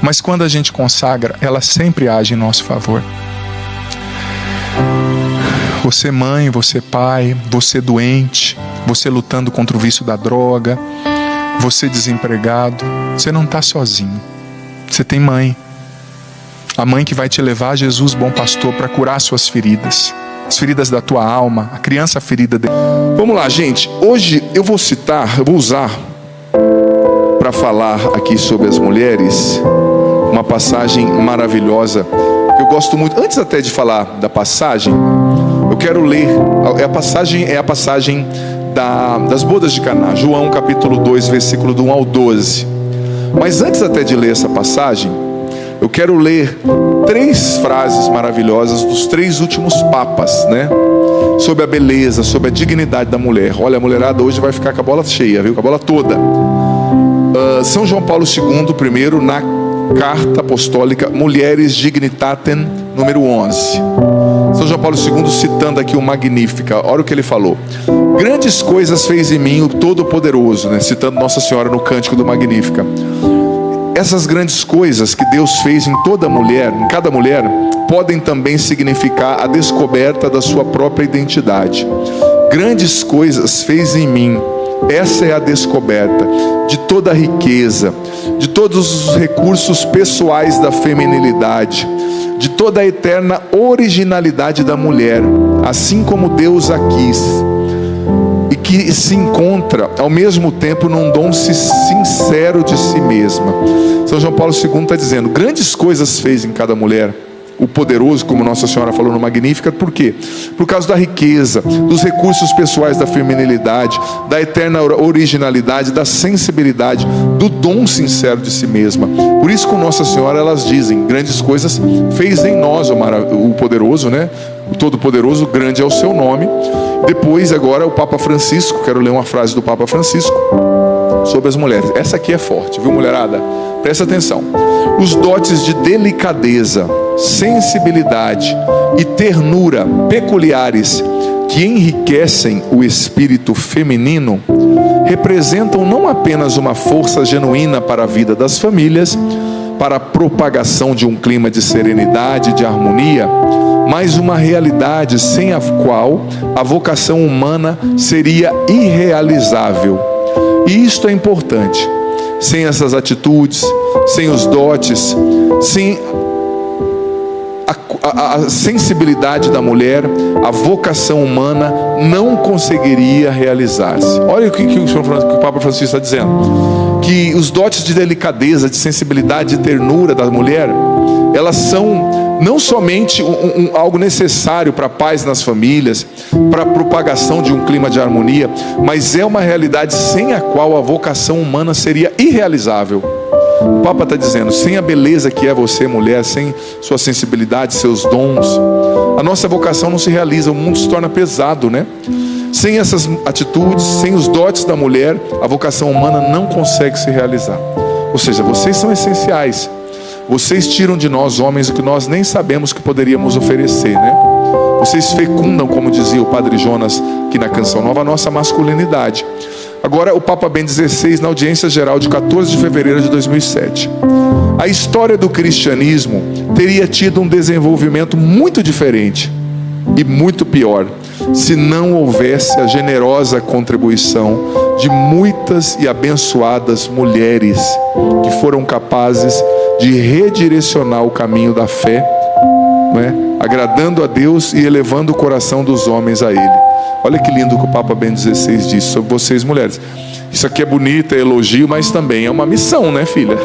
Mas quando a gente consagra, ela sempre age em nosso favor. Você mãe, você pai, você doente, você lutando contra o vício da droga, você desempregado, você não está sozinho. Você tem mãe. A mãe que vai te levar a Jesus, bom pastor, para curar suas feridas. As feridas da tua alma, a criança ferida dele. Vamos lá, gente. Hoje eu vou usar para falar aqui sobre as mulheres uma passagem maravilhosa que eu gosto muito. Antes até de falar da passagem, eu quero ler. É a passagem das bodas de Caná, João capítulo 2, versículo do 1 ao 12. Mas antes até de ler essa passagem, eu quero ler 3 frases maravilhosas dos 3 últimos papas, né? Sobre a beleza, sobre a dignidade da mulher. Olha, a mulherada hoje vai ficar com a bola cheia, viu? Com a bola toda. São João Paulo II, primeiro, na carta apostólica Mulheres Dignitatem, número 11. São João Paulo II citando aqui o Magnífica. Olha o que ele falou: grandes coisas fez em mim o Todo-Poderoso, né? Citando Nossa Senhora no cântico do Magnífica. Essas grandes coisas que Deus fez em toda mulher, em cada mulher, podem também significar a descoberta da sua própria identidade. Grandes coisas fez em mim. Essa é a descoberta de toda a riqueza, de todos os recursos pessoais da feminilidade, de toda a eterna originalidade da mulher, assim como Deus a quis, e que se encontra ao mesmo tempo num dom sincero de si mesma. São João Paulo II está dizendo: grandes coisas fez em cada mulher o poderoso, como Nossa Senhora falou no Magnífica. Por quê? Por causa da riqueza, dos recursos pessoais da feminilidade, da eterna originalidade, da sensibilidade, do dom sincero de si mesma. Por isso, com Nossa Senhora, elas dizem: grandes coisas fez em nós o poderoso, né? O Todo-Poderoso, grande é o seu nome. Depois, agora, o Papa Francisco, quero ler uma frase do Papa Francisco sobre as mulheres. Essa aqui é forte, viu, mulherada? Presta atenção. Os dotes de delicadeza, sensibilidade e ternura peculiares que enriquecem o espírito feminino representam não apenas uma força genuína para a vida das famílias, para a propagação de um clima de serenidade e de harmonia, mas uma realidade sem a qual a vocação humana seria irrealizável. E isto é importante. Sem essas atitudes, sem os dotes, sem a sensibilidade da mulher, a vocação humana não conseguiria realizar-se. Olha o que o Papa Francisco está dizendo: que os dotes de delicadeza, de sensibilidade, de ternura da mulher, elas são não somente algo necessário para a paz nas famílias, para a propagação de um clima de harmonia, mas é uma realidade sem a qual a vocação humana seria irrealizável. O Papa está dizendo, sem a beleza que é você, mulher, sem sua sensibilidade, seus dons, a nossa vocação não se realiza, o mundo se torna pesado, né? Sem essas atitudes, sem os dotes da mulher, a vocação humana não consegue se realizar. Ou seja, vocês são essenciais. Vocês tiram de nós, homens, o que nós nem sabemos que poderíamos oferecer, né? Vocês fecundam, como dizia o Padre Jonas aqui na Canção Nova, a nossa masculinidade. Agora, o Papa Bento XVI, na audiência geral de 14 de fevereiro de 2007. A história do cristianismo teria tido um desenvolvimento muito diferente e muito pior, se não houvesse a generosa contribuição de muitas e abençoadas mulheres que foram capazes de redirecionar o caminho da fé, não é? Agradando a Deus e elevando o coração dos homens a Ele. Olha que lindo que o Papa Bento XVI disse sobre vocês, mulheres. Isso aqui é bonito, é elogio, mas também é uma missão, né, filha?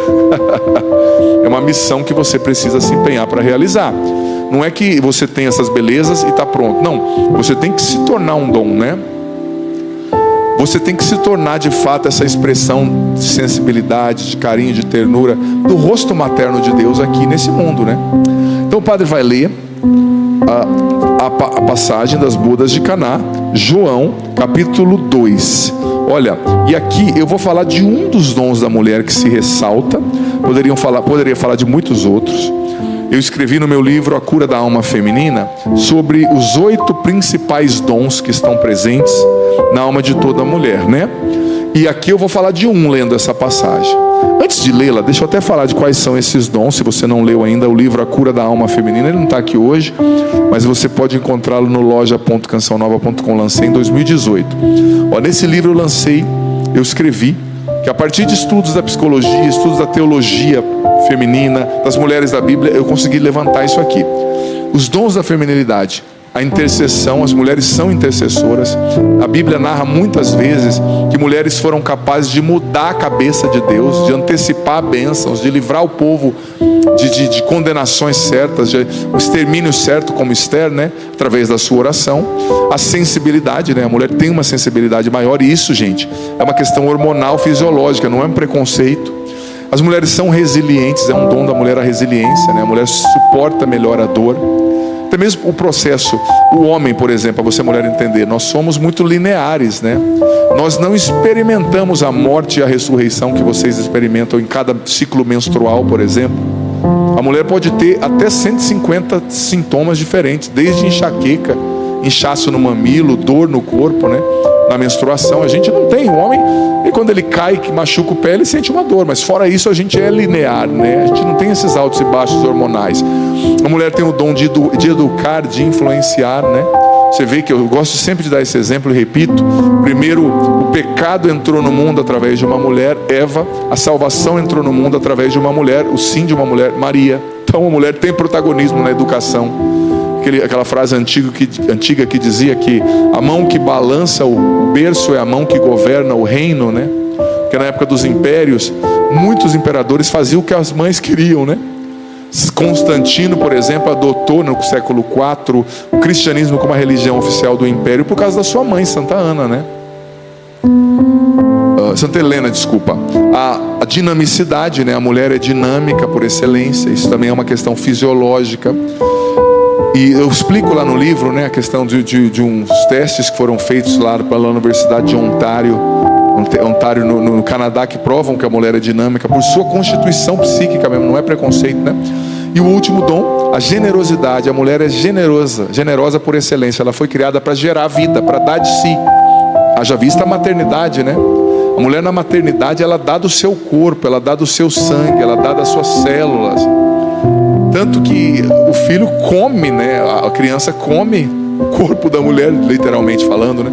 É uma missão que você precisa se empenhar para realizar. Não é que você tem essas belezas e está pronto. Não, você tem que se tornar um dom, né? Você tem que se tornar de fato essa expressão de sensibilidade, de carinho, de ternura do rosto materno de Deus aqui nesse mundo, né? Então o padre vai ler a passagem das bodas de Caná, João, capítulo 2. Olha, e aqui eu vou falar de um dos dons da mulher que se ressalta. Poderia falar de muitos outros. Eu escrevi no meu livro A Cura da Alma Feminina sobre os 8 principais dons que estão presentes na alma de toda mulher, né? E aqui eu vou falar de um lendo essa passagem. Antes de lê-la, deixa eu até falar de quais são esses dons. Se você não leu ainda o livro A Cura da Alma Feminina, ele não está aqui hoje, mas você pode encontrá-lo no loja.cançãonova.com. Lancei em 2018. Ó, nesse livro eu escrevi que a partir de estudos da psicologia, estudos da teologia feminina, das mulheres da Bíblia, eu consegui levantar isso aqui. Os dons da feminilidade, a intercessão, as mulheres são intercessoras. A Bíblia narra muitas vezes que mulheres foram capazes de mudar a cabeça de Deus, de antecipar bênçãos, de livrar o povo de condenações certas, de um extermínio certo, como Esther, né? Através da sua oração. A sensibilidade, né? A mulher tem uma sensibilidade maior, e isso, gente, é uma questão hormonal, fisiológica, não é um preconceito. As mulheres são resilientes, é um dom da mulher a resiliência, né? A mulher suporta melhor a dor. Até mesmo o processo, o homem, por exemplo, para você mulher entender, nós somos muito lineares, né? Nós não experimentamos a morte e a ressurreição que vocês experimentam em cada ciclo menstrual, por exemplo. A mulher pode ter até 150 sintomas diferentes, desde enxaqueca, inchaço no mamilo, dor no corpo, né? Na menstruação, a gente não tem. O homem, e quando ele cai, que machuca o pé, ele sente uma dor, mas fora isso a gente é linear, né? A gente não tem esses altos e baixos hormonais. A mulher tem o dom de educar, de influenciar, né? Você vê que eu gosto sempre de dar esse exemplo e repito. Primeiro, o pecado entrou no mundo através de uma mulher, Eva. A salvação entrou no mundo através de uma mulher, o sim de uma mulher, Maria. Então a mulher tem protagonismo na educação. Aquela frase antiga que dizia que a mão que balança o berço é a mão que governa o reino, né? Porque na época dos impérios, muitos imperadores faziam o que as mães queriam, né? Constantino, por exemplo, adotou no século IV o cristianismo como a religião oficial do império por causa da sua mãe, Santa Ana, né? Santa Helena, desculpa. A dinamicidade, né? A mulher é dinâmica por excelência. Isso também é uma questão fisiológica. E eu explico lá no livro, né, a questão de uns testes que foram feitos lá pela Universidade de Ontário no Canadá, que provam que a mulher é dinâmica por sua constituição psíquica mesmo, não é preconceito, né? E o último dom, a generosidade. A mulher é generosa por excelência. Ela foi criada para gerar vida, para dar de si. Haja vista a maternidade, né? A mulher na maternidade, ela dá do seu corpo, ela dá do seu sangue, ela dá das suas células. Tanto que o filho come, né? A criança come o corpo da mulher, literalmente falando, né?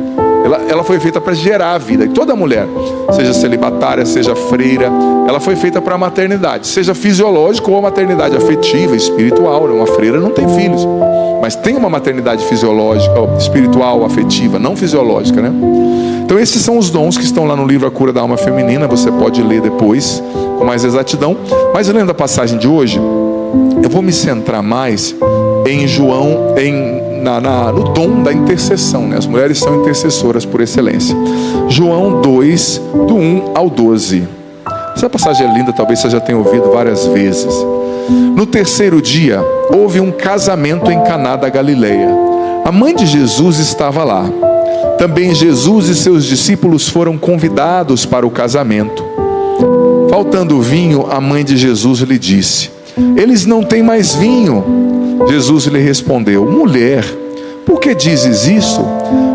Ela foi feita para gerar a vida. E toda mulher, seja celibatária, seja freira, ela foi feita para a maternidade. Seja fisiológica ou a maternidade afetiva, espiritual. Uma freira não tem filhos, mas tem uma maternidade fisiológica, espiritual, afetiva, não fisiológica, né? Então esses são os dons que estão lá no livro A Cura da Alma Feminina. Você pode ler depois com mais exatidão. Mas lendo a passagem de hoje, eu vou me centrar mais em João, no dom da intercessão, né? As mulheres são intercessoras por excelência. João 2, do 1 ao 12. Essa passagem é linda, talvez você já tenha ouvido várias vezes. No terceiro dia, houve um casamento em Caná da Galileia. A mãe de Jesus estava lá. Também Jesus e seus discípulos foram convidados para o casamento. Faltando vinho, a mãe de Jesus lhe disse: eles não têm mais vinho. Jesus lhe respondeu: mulher, por que dizes isso?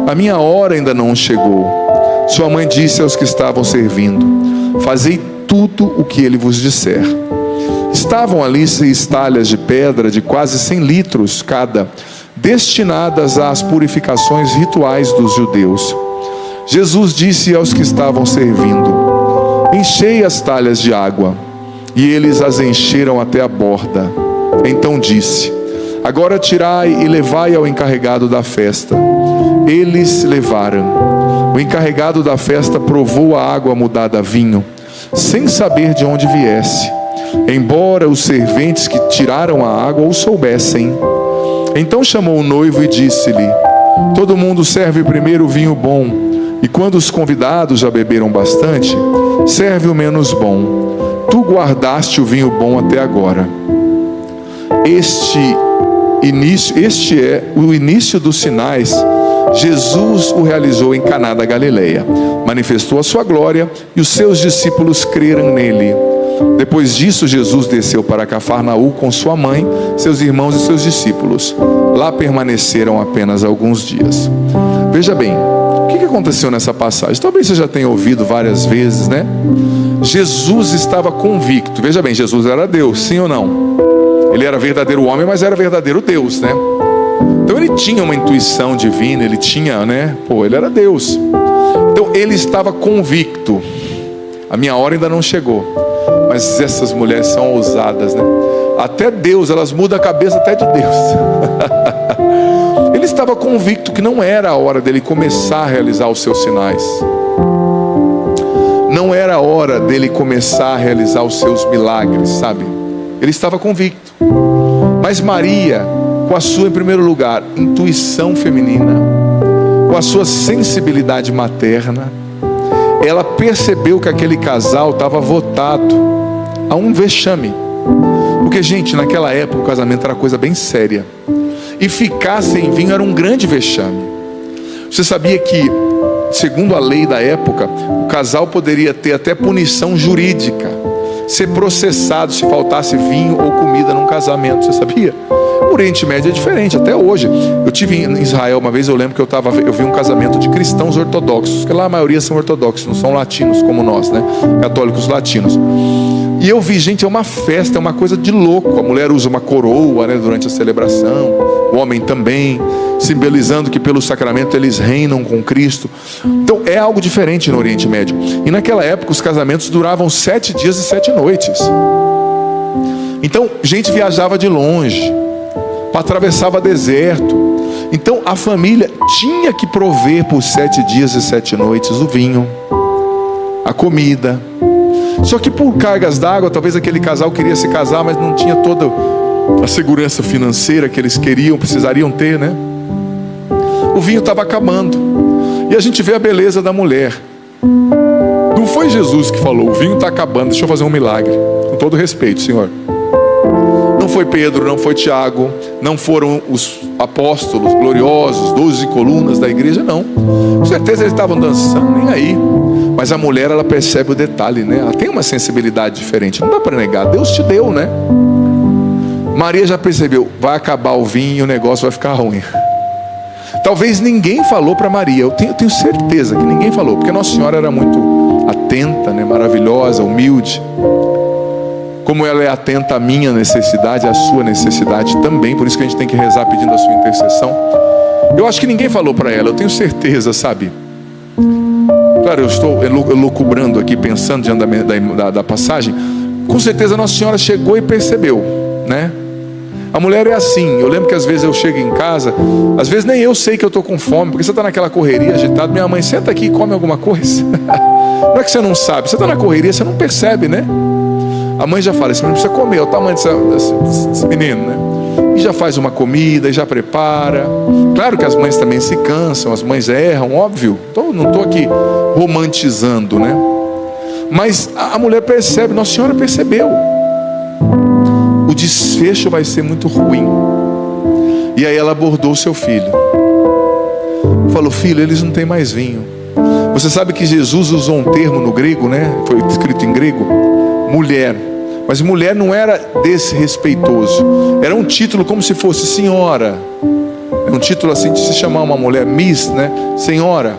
A minha hora ainda não chegou. Sua mãe disse aos que estavam servindo: fazei tudo o que ele vos disser. Estavam ali 6 talhas de pedra de quase 100 litros cada, destinadas às purificações rituais dos judeus. Jesus disse aos que estavam servindo: enchei as talhas de água. E eles as encheram até a borda. Então disse: agora tirai e levai ao encarregado da festa. Eles levaram. O encarregado da festa provou a água mudada a vinho, sem saber de onde viesse, embora os serventes que tiraram a água o soubessem. Então chamou o noivo e disse-lhe: todo mundo serve primeiro o vinho bom, e quando os convidados já beberam bastante, serve o menos bom. Tu guardaste o vinho bom até agora. Este é o início dos sinais. Jesus o realizou em Caná da Galileia. Manifestou a sua glória e os seus discípulos creram nele. Depois disso, Jesus desceu para Cafarnaum com sua mãe, seus irmãos e seus discípulos. Lá permaneceram apenas alguns dias. Veja bem, o que aconteceu nessa passagem? Talvez você já tenha ouvido várias vezes, né? Jesus estava convicto. Veja bem, Jesus era Deus, sim ou não? Ele era verdadeiro homem, mas era verdadeiro Deus, né? Então ele tinha uma intuição divina, ele tinha, né? Ele era Deus. Então ele estava convicto: a minha hora ainda não chegou. Mas essas mulheres são ousadas, né? Até Deus, elas mudam a cabeça até de Deus. Ele estava convicto que não era a hora dele começar a realizar os seus sinais. Não era a hora dele começar a realizar os seus milagres, sabe? Ele estava convicto. Mas Maria, com a sua, em primeiro lugar, intuição feminina, com a sua sensibilidade materna, ela percebeu que aquele casal estava votado a um vexame. Porque, gente, naquela época o casamento era coisa bem séria. E ficar sem vinho era um grande vexame. Você sabia que, segundo a lei da época, o casal poderia ter até punição jurídica, ser processado se faltasse vinho ou comida num casamento? Você sabia? O Oriente Médio é diferente, até hoje. Eu tive em Israel uma vez, eu lembro que eu vi um casamento de cristãos ortodoxos, que lá a maioria são ortodoxos, não são latinos como nós, né? Católicos latinos. E eu vi, gente, é uma festa, é uma coisa de louco. A mulher usa uma coroa, né, durante a celebração, o homem também, simbolizando que pelo sacramento eles reinam com Cristo. Então é algo diferente no Oriente Médio. E naquela época os casamentos duravam 7 dias e 7 noites. Então gente viajava de longe, atravessava deserto. Então a família tinha que prover por 7 dias e 7 noites o vinho, a comida. Só que por cargas d'água, talvez aquele casal queria se casar, mas não tinha toda a segurança financeira que eles precisariam ter, né? O vinho estava acabando. E a gente vê a beleza da mulher. Não foi Jesus que falou: o vinho está acabando, deixa eu fazer um milagre. Com todo respeito, Senhor. Não foi Pedro, não foi Tiago, não foram os apóstolos gloriosos, 12 colunas da igreja, não. Com certeza eles estavam dançando, nem aí. Mas a mulher, ela percebe o detalhe, né? Ela tem uma sensibilidade diferente, não dá para negar. Deus te deu, né? Maria já percebeu: vai acabar o vinho, o negócio vai ficar ruim. Talvez ninguém falou para Maria. Eu tenho certeza que ninguém falou, porque Nossa Senhora era muito atenta, né? Maravilhosa, humilde. Como ela é atenta à minha necessidade, à sua necessidade também. Por isso que a gente tem que rezar pedindo a sua intercessão. Eu acho que ninguém falou para ela, eu tenho certeza, sabe? Claro, eu estou elucubrando aqui, pensando diante da passagem. Com certeza Nossa Senhora chegou e percebeu, né? A mulher é assim. Eu lembro que às vezes eu chego em casa, às vezes nem eu sei que eu estou com fome, porque você está naquela correria, agitado. Minha mãe: senta aqui e come alguma coisa. Não é que você não sabe, você está na correria, você não percebe, né? A mãe já fala: esse menino precisa comer, é o tamanho desse menino, né? E já faz uma comida, e já prepara. Claro que as mães também se cansam, as mães erram, óbvio. Não estou aqui romantizando, né? Mas a mulher percebe, Nossa Senhora percebeu. O desfecho vai ser muito ruim. E aí ela abordou o seu filho. Falou: filho, eles não têm mais vinho. Você sabe que Jesus usou um termo no grego, né? Foi escrito em grego, mulher. Mas mulher não era desrespeitoso. Era um título como se fosse senhora. É um título assim de se chamar uma mulher, miss, né? Senhora,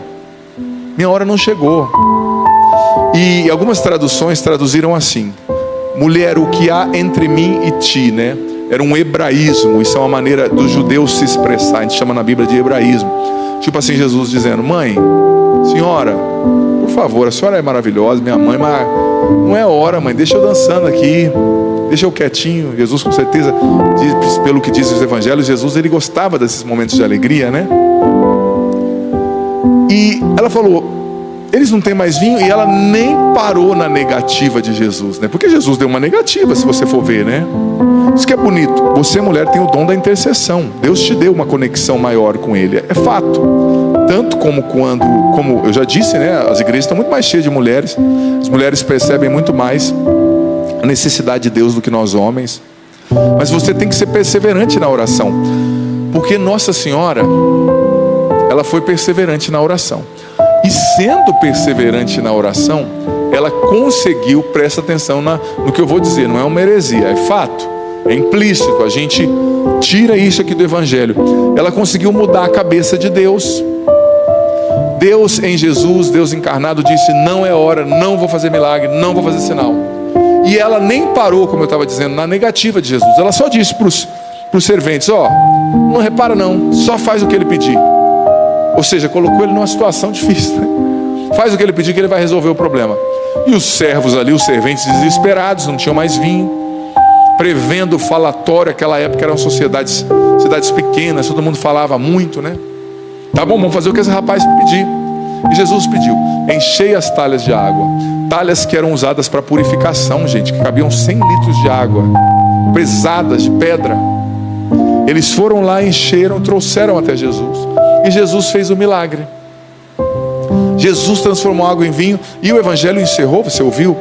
minha hora não chegou. E algumas traduções traduziram assim: mulher, o que há entre mim e ti, né? Era um hebraísmo. Isso é uma maneira dos judeus se expressar. A gente chama na Bíblia de hebraísmo. Tipo assim, Jesus dizendo: mãe, senhora, por favor, a senhora é maravilhosa, minha mãe, mas não é hora, mãe, deixa eu dançando aqui, deixa eu quietinho. Jesus, com certeza, pelo que dizem os evangelhos, Jesus, ele gostava desses momentos de alegria, né? E ela falou: eles não têm mais vinho. E ela nem parou na negativa de Jesus, né? Porque Jesus deu uma negativa, se você for ver, né? Isso que é bonito. Você, mulher, tem o dom da intercessão. Deus te deu uma conexão maior com Ele. É fato. Tanto como eu já disse, né? As igrejas estão muito mais cheias de mulheres. As mulheres percebem muito mais a necessidade de Deus do que nós homens. Mas você tem que ser perseverante na oração. Porque Nossa Senhora, ela foi perseverante na oração. E sendo perseverante na oração, ela conseguiu, presta atenção no que eu vou dizer, não é uma heresia, é fato, é implícito, a gente tira isso aqui do Evangelho. Ela conseguiu mudar a cabeça de Deus. Deus em Jesus, Deus encarnado, disse: não é hora, não vou fazer milagre, não vou fazer sinal. E ela nem parou, como eu estava dizendo, na negativa de Jesus. Ela só disse para os serventes: ó, não repara não, só faz o que ele pedir. Ou seja, colocou ele numa situação difícil, né? Faz o que ele pedir que ele vai resolver o problema. E os servos ali, os serventes desesperados, não tinham mais vinho, prevendo o falatório. Aquela época eram cidades pequenas, todo mundo falava muito, né? Tá bom, vamos fazer o que esse rapaz pedir. E Jesus pediu: enchei as talhas de água. Talhas que eram usadas para purificação, gente, que cabiam 100 litros de água, pesadas, de pedra. Eles foram lá, encheram, trouxeram até Jesus. E Jesus fez o milagre. Jesus transformou água em vinho. E o Evangelho encerrou, você ouviu?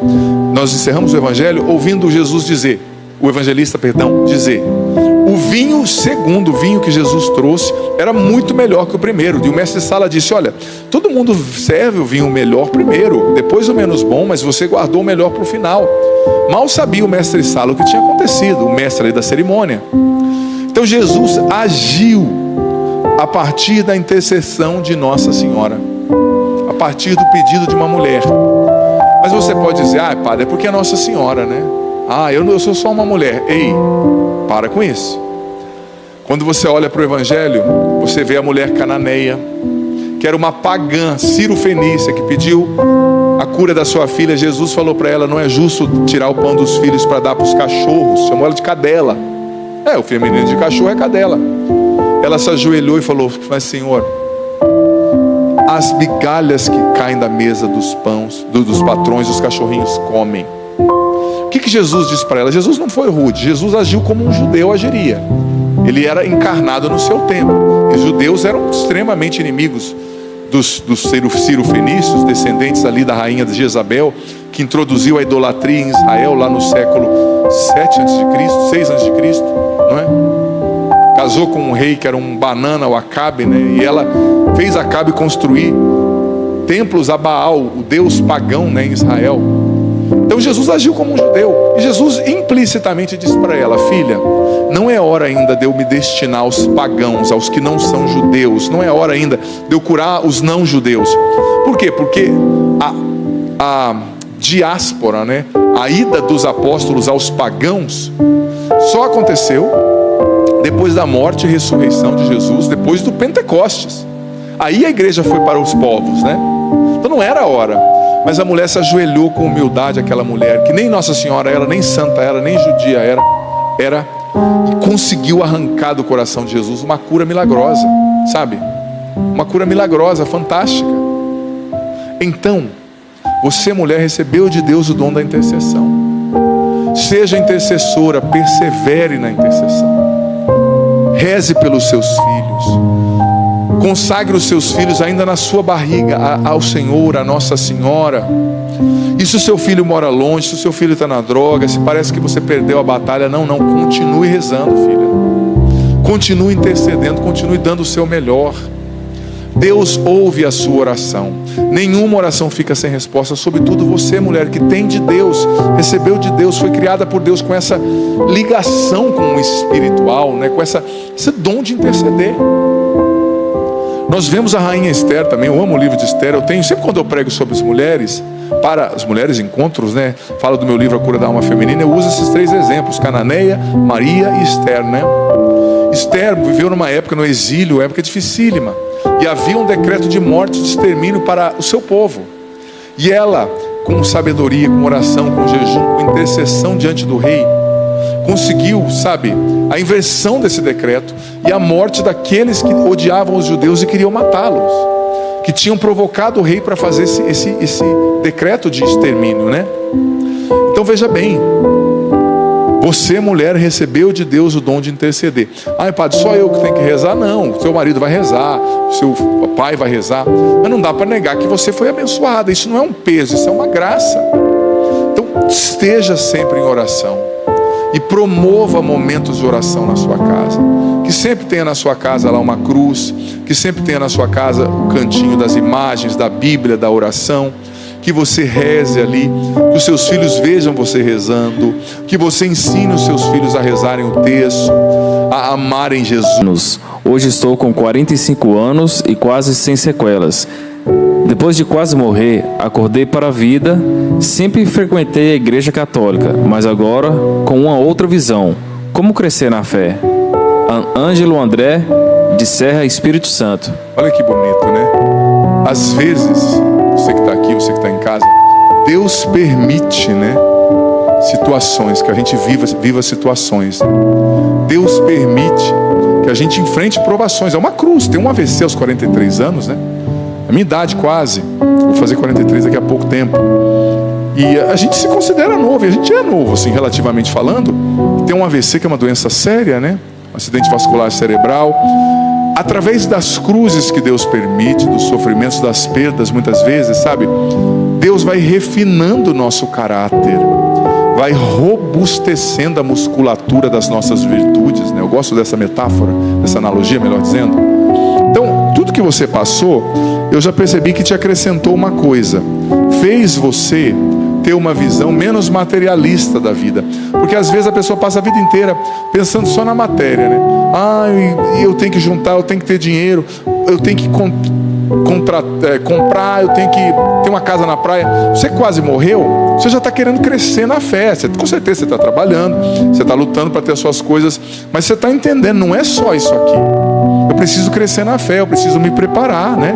Nós encerramos o Evangelho ouvindo Jesus dizer, o evangelista, dizer: o vinho, segundo o vinho que Jesus trouxe, era muito melhor que o primeiro. E o mestre Sala disse: olha, todo mundo serve o vinho melhor primeiro, depois o menos bom, mas você guardou o melhor para o final. Mal sabia o mestre Sala o que tinha acontecido, o mestre ali da cerimônia. Então Jesus agiu a partir da intercessão de Nossa Senhora, a partir do pedido de uma mulher. Mas você pode dizer: ah, padre, é porque é Nossa Senhora, né? Ah, eu sou só uma mulher. Ei, para com isso. Quando você olha para o Evangelho, você vê a mulher cananeia, que era uma pagã, Ciro-fenícia, que pediu a cura da sua filha. Jesus falou para ela: não é justo tirar o pão dos filhos para dar para os cachorros. Chamou ela de cadela. O feminino de cachorro é cadela. Ela se ajoelhou e falou: mas Senhor, as migalhas que caem da mesa dos pães, dos patrões, os cachorrinhos comem. O que Jesus disse para ela? Jesus não foi rude. Jesus agiu como um judeu agiria. Ele era encarnado no seu tempo. E os judeus eram extremamente inimigos dos Ciro-fenícios, descendentes ali da rainha de Jezabel, que introduziu a idolatria em Israel lá no século 7 a.C., 6 a.C., não é? Casou com um rei que era um banana, o Acabe, né? E ela fez Acabe construir templos a Baal, o deus pagão, né, em Israel. Então Jesus agiu como um judeu. E Jesus implicitamente disse para ela: filha, não é hora ainda de eu me destinar aos pagãos, aos que não são judeus. Não é hora ainda de eu curar os não judeus. Por quê? Porque a diáspora, né, a ida dos apóstolos aos pagãos só aconteceu depois da morte e ressurreição de Jesus, depois do Pentecostes. Aí a igreja foi para os povos, né? Então não era a hora. Mas a mulher se ajoelhou com humildade, aquela mulher, que nem Nossa Senhora era, nem santa era, nem judia era, e conseguiu arrancar do coração de Jesus uma cura milagrosa, sabe? Uma cura milagrosa, fantástica. Então, você, mulher, recebeu de Deus o dom da intercessão. Seja intercessora, persevere na intercessão. Reze pelos seus filhos. Consagre os seus filhos ainda na sua barriga ao Senhor, a Nossa Senhora. E se o seu filho mora longe, se o seu filho está na droga, se parece que você perdeu a batalha, não, continue rezando, filha. Continue intercedendo, continue dando o seu melhor. Deus ouve a sua oração. Nenhuma oração fica sem resposta. Sobretudo você, mulher, que tem de Deus, recebeu de Deus, foi criada por Deus com essa ligação com o espiritual, né? Com esse dom de interceder. Nós vemos a rainha Esther também. Eu amo o livro de Esther. Eu tenho, sempre quando eu prego sobre as mulheres, para as mulheres, encontros, né? Falo do meu livro A Cura da Alma Feminina. Eu uso esses 3 exemplos: Cananeia, Maria e Esther, né? Esther viveu numa época no exílio, época dificílima, e havia um decreto de morte, de extermínio para o seu povo. E ela, com sabedoria, com oração, com jejum, com intercessão diante do rei, conseguiu, a inversão desse decreto e a morte daqueles que odiavam os judeus e queriam matá-los, que tinham provocado o rei para fazer esse decreto de extermínio, né? Então veja bem, você, mulher, recebeu de Deus o dom de interceder. Ai, padre, só eu que tenho que rezar? Não, seu marido vai rezar, seu pai vai rezar, mas não dá para negar que você foi abençoada. Isso não é um peso, isso é uma graça. Então esteja sempre em oração e promova momentos de oração na sua casa. Que sempre tenha na sua casa lá uma cruz, que sempre tenha na sua casa o cantinho das imagens, da Bíblia, da oração. Que você reze ali, que os seus filhos vejam você rezando, que você ensine os seus filhos a rezarem o texto, a amarem Jesus. Hoje estou com 45 anos e quase sem sequelas. Depois de quase morrer, acordei para a vida. Sempre frequentei a igreja católica, mas agora com uma outra visão. Como crescer na fé? Ângelo André, de Serra, Espírito Santo. Olha que bonito, né? Às vezes, você que está aqui, você que está em casa, Deus permite, né, situações, que a gente viva situações. Deus permite que a gente enfrente provações. É uma cruz. Tem um AVC aos 43 anos, né? A minha idade quase. Vou fazer 43 daqui a pouco tempo. E a gente se considera novo, e a gente é novo, assim, relativamente falando. Tem um AVC, que é uma doença séria, né? Um acidente vascular cerebral. Através das cruzes que Deus permite, dos sofrimentos, das perdas, muitas vezes, Deus vai refinando o nosso caráter, vai robustecendo a musculatura das nossas virtudes, né? Eu gosto dessa metáfora, dessa analogia, melhor dizendo. Então, tudo que você passou, eu já percebi que te acrescentou uma coisa: fez você ter uma visão menos materialista da vida. Porque às vezes a pessoa passa a vida inteira pensando só na matéria, né? Eu tenho que juntar, eu tenho que ter dinheiro, eu tenho que comprar, eu tenho que ter uma casa na praia. Você quase morreu, você já está querendo crescer na fé. Com certeza você está trabalhando, você está lutando para ter as suas coisas, mas você está entendendo, não é só isso aqui. Eu preciso crescer na fé, eu preciso me preparar, né,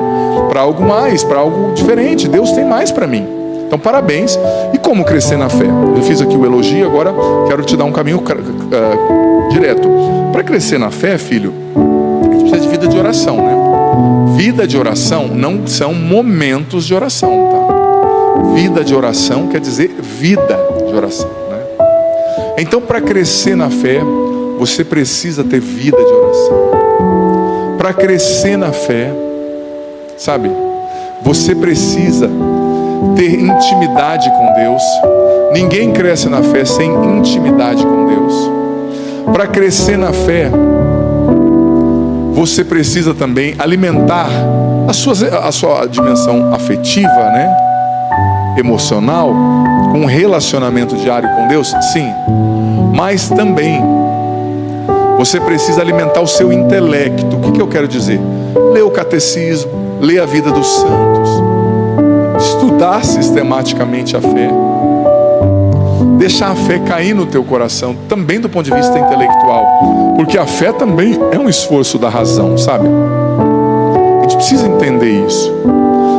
para algo mais, para algo diferente. Deus tem mais para mim. Então, parabéns. E como crescer na fé? Eu fiz aqui o elogio, agora quero te dar um caminho direto. Para crescer na fé, filho, a gente precisa de vida de oração, né? Vida de oração não são momentos de oração, tá? Vida de oração quer dizer vida de oração, né? Então, para crescer na fé, você precisa ter vida de oração. Para crescer na fé, você precisa ter intimidade com Deus. Ninguém cresce na fé sem intimidade com Deus. Para crescer na fé, você precisa também alimentar a sua dimensão afetiva, né? Emocional, com um relacionamento diário com Deus, sim. Mas também você precisa alimentar o seu intelecto. O que eu quero dizer? Ler o catecismo, ler a vida dos santos, estudar sistematicamente a fé, deixar a fé cair no teu coração, também do ponto de vista intelectual, porque a fé também é um esforço da razão, sabe? A gente precisa entender isso.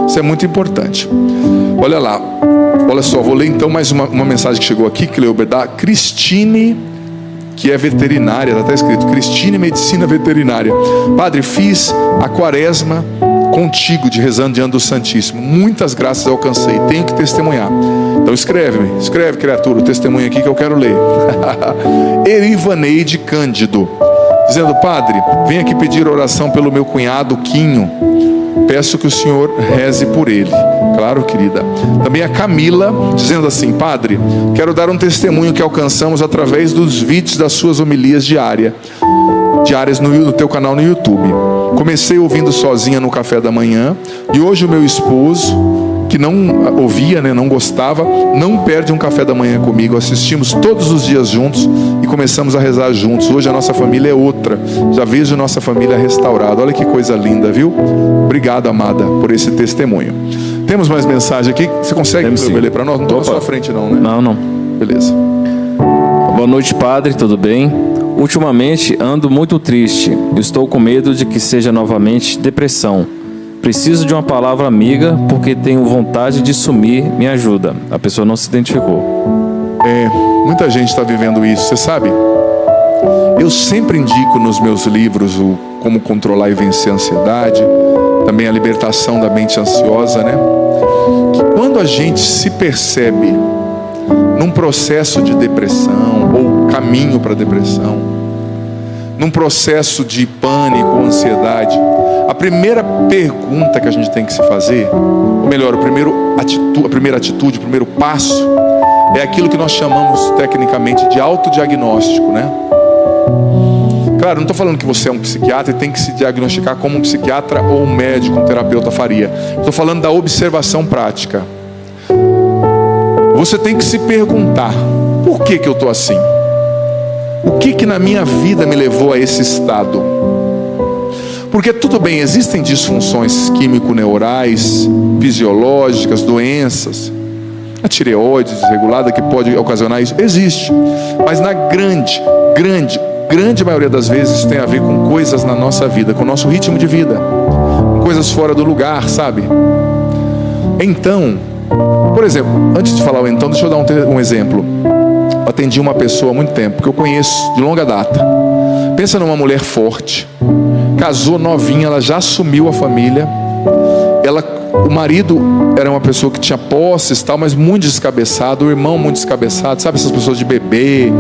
Isso é muito importante. Olha lá, olha só, vou ler então mais uma mensagem que chegou aqui, Cleuber, da Cristine, que é veterinária. Está escrito Cristine Medicina Veterinária. Padre, fiz a quaresma contigo, de rezando diante do Santíssimo. Muitas graças alcancei, tenho que testemunhar. Então escreve, criatura, o testemunho aqui que eu quero ler. Erivaneide Cândido. dizendo: padre, venho aqui pedir oração pelo meu cunhado Quinho. Peço que o senhor reze por ele. Claro, querida. Também a Camila, dizendo assim: padre, quero dar um testemunho que alcançamos através dos vídeos das suas homilias diárias no teu canal no YouTube. Comecei ouvindo sozinha no café da manhã, e hoje o meu esposo, que não ouvia, não gostava, não perde um café da manhã comigo. Assistimos todos os dias juntos e começamos a rezar juntos. Hoje a nossa família é outra. Já vejo nossa família restaurada. Olha que coisa linda, viu? Obrigado, amada, por esse testemunho. Temos mais mensagem aqui? Você consegue ler para nós? Não estou na sua frente não, né? Não. Beleza. Boa noite, padre, tudo bem? Ultimamente ando muito triste. Estou com medo de que seja novamente depressão. Preciso de uma palavra amiga porque tenho vontade de sumir. Me ajuda. A pessoa não se identificou. Muita gente está vivendo isso, você sabe? Eu sempre indico nos meus livros o Como Controlar e Vencer a Ansiedade, também a Libertação da Mente Ansiosa, que quando a gente se percebe num processo de depressão ou caminho para a depressão, num processo de pânico ou ansiedade, a primeira pergunta que a gente tem que se fazer, ou melhor, a primeira atitude, o primeiro passo, é aquilo que nós chamamos tecnicamente de autodiagnóstico, Claro, não estou falando que você é um psiquiatra e tem que se diagnosticar como um psiquiatra ou um médico, um terapeuta faria. Estou falando da observação prática. Você tem que se perguntar: por que eu estou assim? O que na minha vida me levou a esse estado? Porque tudo bem, existem disfunções químico-neurais, fisiológicas, doenças, a tireoide desregulada que pode ocasionar isso, existe. Mas na grande maioria das vezes tem a ver com coisas na nossa vida, com o nosso ritmo de vida, com coisas fora do lugar, sabe? Então, por exemplo, antes de falar deixa eu dar um exemplo. Eu atendi uma pessoa há muito tempo, que eu conheço de longa data. Pensa numa mulher forte, casou novinha, ela já assumiu a família. O marido era uma pessoa que tinha posses, mas muito descabeçado. O irmão muito descabeçado, sabe essas pessoas de bebê.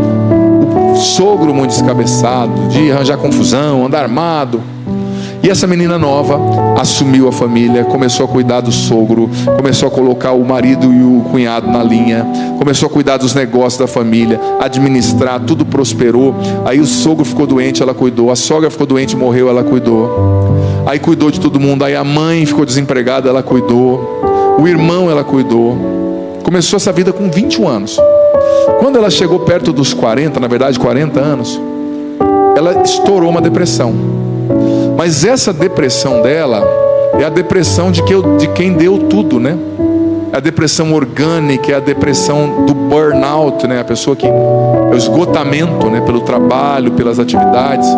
O sogro muito descabeçado, de arranjar confusão, andar armado. E essa menina nova assumiu a família, começou a cuidar do sogro, começou a colocar o marido e o cunhado na linha, começou a cuidar dos negócios da família, administrar, tudo prosperou. Aí o sogro ficou doente, ela cuidou. A sogra ficou doente, morreu, ela cuidou. Aí cuidou de todo mundo. Aí a mãe ficou desempregada, ela cuidou. O irmão, ela cuidou. Começou essa vida com 21 anos. Quando ela chegou perto dos 40, na verdade 40 anos, ela estourou uma depressão. Mas essa depressão dela é a depressão de quem deu tudo, É a depressão orgânica, é a depressão do burnout, A pessoa que é o esgotamento, pelo trabalho, pelas atividades.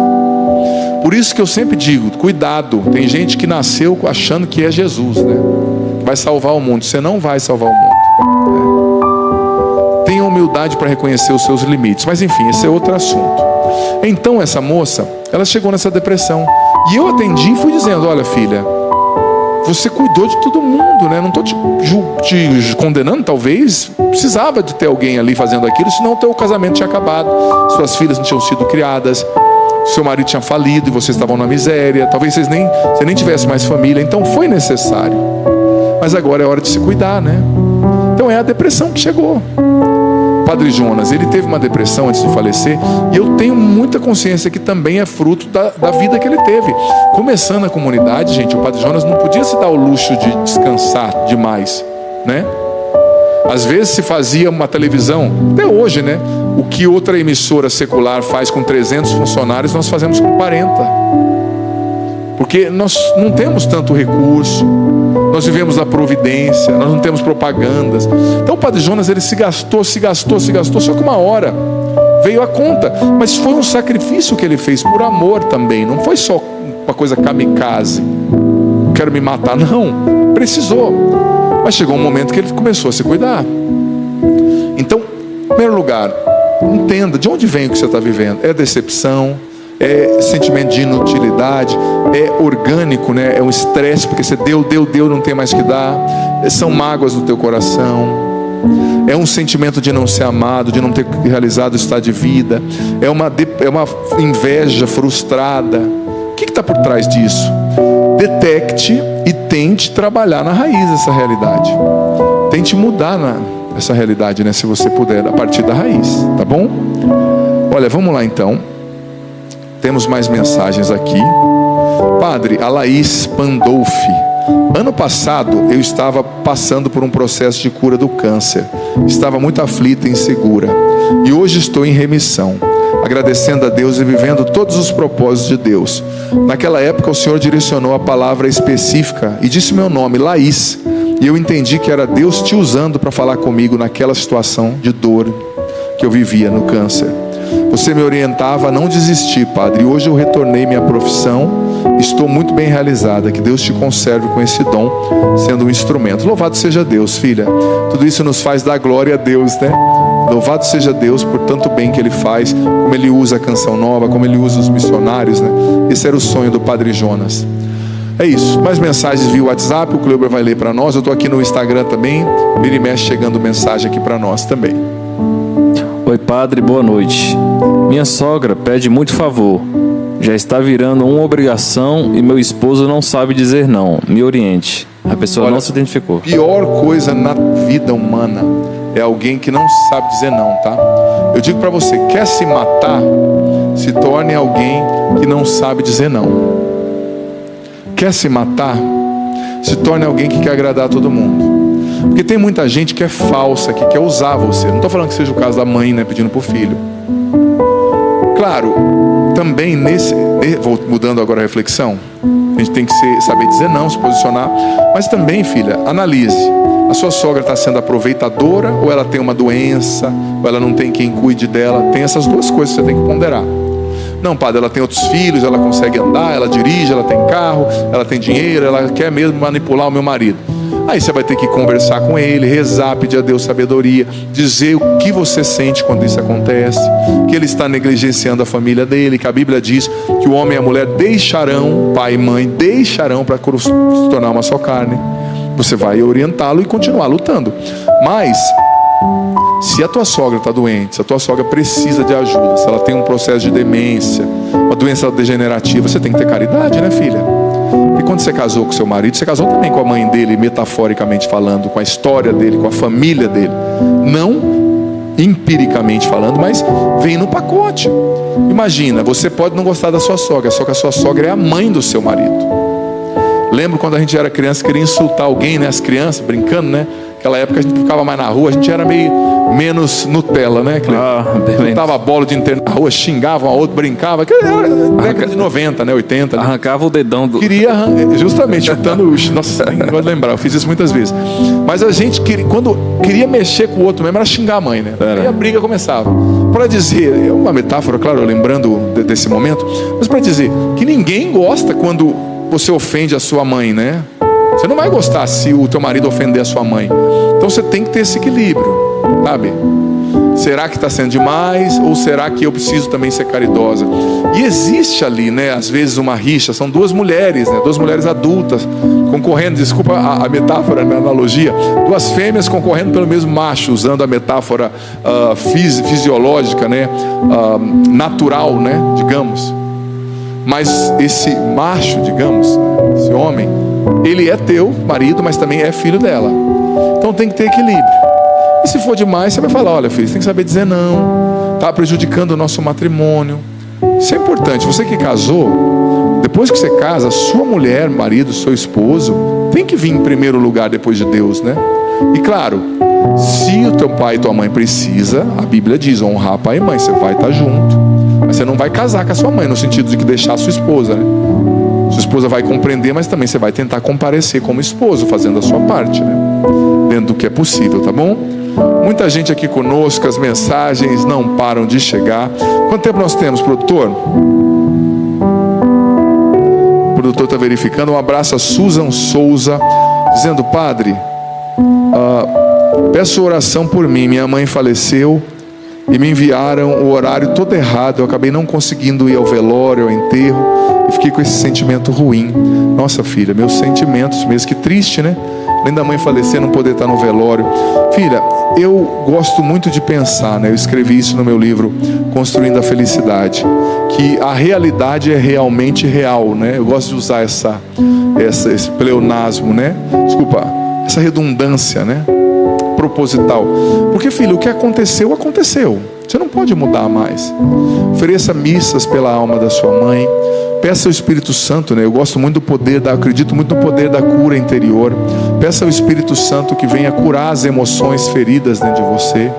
Por isso que eu sempre digo, cuidado. Tem gente que nasceu achando que é Jesus, que vai salvar o mundo. Você não vai salvar o mundo. Tenha humildade para reconhecer os seus limites. Mas enfim, esse é outro assunto. Então essa moça, ela chegou nessa depressão. E eu atendi e fui dizendo: olha, filha, você cuidou de todo mundo, Não estou te condenando, talvez precisava de ter alguém ali fazendo aquilo, senão o teu casamento tinha acabado, suas filhas não tinham sido criadas, seu marido tinha falido e vocês estavam na miséria, talvez você nem tivesse mais família. Então foi necessário. Mas agora é hora de se cuidar, Então é a depressão que chegou. Padre Jonas, ele teve uma depressão antes de falecer, e eu tenho muita consciência que também é fruto da vida que ele teve. Começando a comunidade, gente, o Padre Jonas não podia se dar o luxo de descansar demais, Às vezes se fazia uma televisão, até hoje, o que outra emissora secular faz com 300 funcionários, nós fazemos com 40. Porque nós não temos tanto recurso, nós vivemos na providência, nós não temos propagandas. Então o Padre Jonas, ele se gastou, só que uma hora veio a conta. Mas foi um sacrifício que ele fez por amor também, não foi só uma coisa kamikaze, quero me matar, não, precisou. Mas chegou um momento que ele começou a se cuidar. Então, em primeiro lugar, entenda de onde vem o que você está vivendo. É decepção, é sentimento de inutilidade, é orgânico, é um estresse, porque você deu, não tem mais que dar. São mágoas no teu coração, é um sentimento de não ser amado, de não ter realizado o estado de vida, é uma é uma inveja frustrada. O que está por trás disso? Detecte e tente trabalhar na raiz dessa realidade. Tente mudar essa realidade, né? Se você puder, a partir da raiz, tá bom? Olha, vamos lá então. Temos mais mensagens aqui. Padre, a Laís Pandolfi. Ano passado eu estava passando por um processo de cura do câncer. Estava muito aflita e insegura. E hoje estou em remissão, agradecendo a Deus e vivendo todos os propósitos de Deus. Naquela época o Senhor direcionou a palavra específica e disse meu nome, Laís. E eu entendi que era Deus te usando para falar comigo naquela situação de dor que eu vivia no câncer. Você me orientava a não desistir, Padre. E hoje eu retornei minha profissão. Estou muito bem realizada. Que Deus te conserve com esse dom, sendo um instrumento. Louvado seja Deus, filha. Tudo isso nos faz dar glória a Deus, né? Louvado seja Deus por tanto bem que Ele faz, como Ele usa a canção nova, como Ele usa os missionários, né? Esse era o sonho do Padre Jonas. É isso. Mais mensagens via WhatsApp, o Cleuber vai ler para nós. Eu estou aqui no Instagram também. Vira e mexe chegando mensagem aqui para nós também. Oi, Padre, boa noite. Minha sogra pede muito favor. Já está virando uma obrigação e meu esposo não sabe dizer não. Me oriente. A pessoa não se identificou. Pior coisa na vida humana é alguém que não sabe dizer não, tá? Eu digo para você, quer se matar? Se torne alguém que não sabe dizer não. Quer se matar? Se torne alguém que quer agradar a todo mundo. Porque tem muita gente que é falsa, que quer usar você. Não estou falando que seja o caso da mãe, né, pedindo para o filho. Claro, também vou mudando agora a reflexão. A gente tem que saber dizer não, se posicionar. Mas também, filha, analise. A sua sogra está sendo aproveitadora, ou ela tem uma doença, ou ela não tem quem cuide dela? Tem essas duas coisas que você tem que ponderar. Não, Padre, ela tem outros filhos, ela consegue andar, ela dirige, ela tem carro, ela tem dinheiro, ela quer mesmo manipular o meu marido. Aí você vai ter que conversar com ele, rezar, pedir a Deus sabedoria, dizer o que você sente quando isso acontece, que ele está negligenciando a família dele, que a Bíblia diz que o homem e a mulher deixarão, pai e mãe, deixarão para se tornar uma só carne. Você vai orientá-lo e continuar lutando. Mas se a tua sogra está doente, se a tua sogra precisa de ajuda, se ela tem um processo de demência, uma doença degenerativa, você tem que ter caridade, né, filha? E quando você casou com seu marido, você casou também com a mãe dele, metaforicamente falando, com a história dele, com a família dele. Não empiricamente falando, mas vem no pacote. Imagina, você pode não gostar da sua sogra, só que a sua sogra é a mãe do seu marido. Lembro quando a gente era criança, queria insultar alguém, né? As crianças, brincando, né? Naquela época a gente ficava mais na rua, a gente era menos Nutella, né? Tava a bola de inteiro na rua, xingava um a outro, brincava. Era década de 90, né? 80. Né? Arrancava o dedão do... Queria, justamente, chutando o... Nossa, nem gosto de lembrar, eu fiz isso muitas vezes. Mas a gente, quando queria mexer com o outro mesmo, era xingar a mãe, né? Aí a briga começava. Para dizer, é uma metáfora, claro, lembrando desse momento, mas para dizer que ninguém gosta quando você ofende a sua mãe, né? Você não vai gostar se o teu marido ofender a sua mãe. Então você tem que ter esse equilíbrio, sabe? Será que está sendo demais? Ou será que eu preciso também ser caridosa? E existe ali, né, às vezes uma rixa. São duas mulheres, né, duas mulheres adultas concorrendo, desculpa a metáfora, a analogia, duas fêmeas concorrendo pelo mesmo macho, usando a metáfora fisiológica, né, natural, né, digamos. Mas esse macho, digamos, esse homem, ele é teu marido, mas também é filho dela. Então tem que ter equilíbrio. E se for demais, você vai falar, olha filho, você tem que saber dizer não, está prejudicando o nosso matrimônio. Isso é importante. Você que casou, depois que você casa, sua mulher, marido, seu esposo, tem que vir em primeiro lugar depois de Deus, né? E claro, se o teu pai e tua mãe precisa, a Bíblia diz, honrar pai e mãe, você vai estar junto. Mas você não vai casar com a sua mãe, no sentido de que deixar a sua esposa, né? Sua esposa vai compreender, mas também você vai tentar comparecer como esposo, fazendo a sua parte, né? Dentro do que é possível, tá bom? Muita gente aqui conosco, as mensagens não param de chegar. Quanto tempo nós temos, produtor? O produtor está verificando. Um abraço a Susan Souza, dizendo, padre, peço oração por mim, minha mãe faleceu e me enviaram o horário todo errado, eu acabei não conseguindo ir ao velório, ao enterro, e fiquei com esse sentimento ruim. Nossa filha, meus sentimentos mesmo, que triste, né? Além da mãe falecer, não poder estar no velório. Filha, eu gosto muito de pensar, né? Eu escrevi isso no meu livro Construindo a Felicidade, que a realidade é realmente real, né? Eu gosto de usar esse pleonasmo, né? Desculpa, essa redundância, né? Proposital. Porque, filho, o que aconteceu, aconteceu. Você não pode mudar mais. Ofereça missas pela alma da sua mãe. Peça ao Espírito Santo, né? Eu gosto muito do poder, acredito muito no poder da cura interior. Peça ao Espírito Santo que venha curar as emoções feridas dentro de você,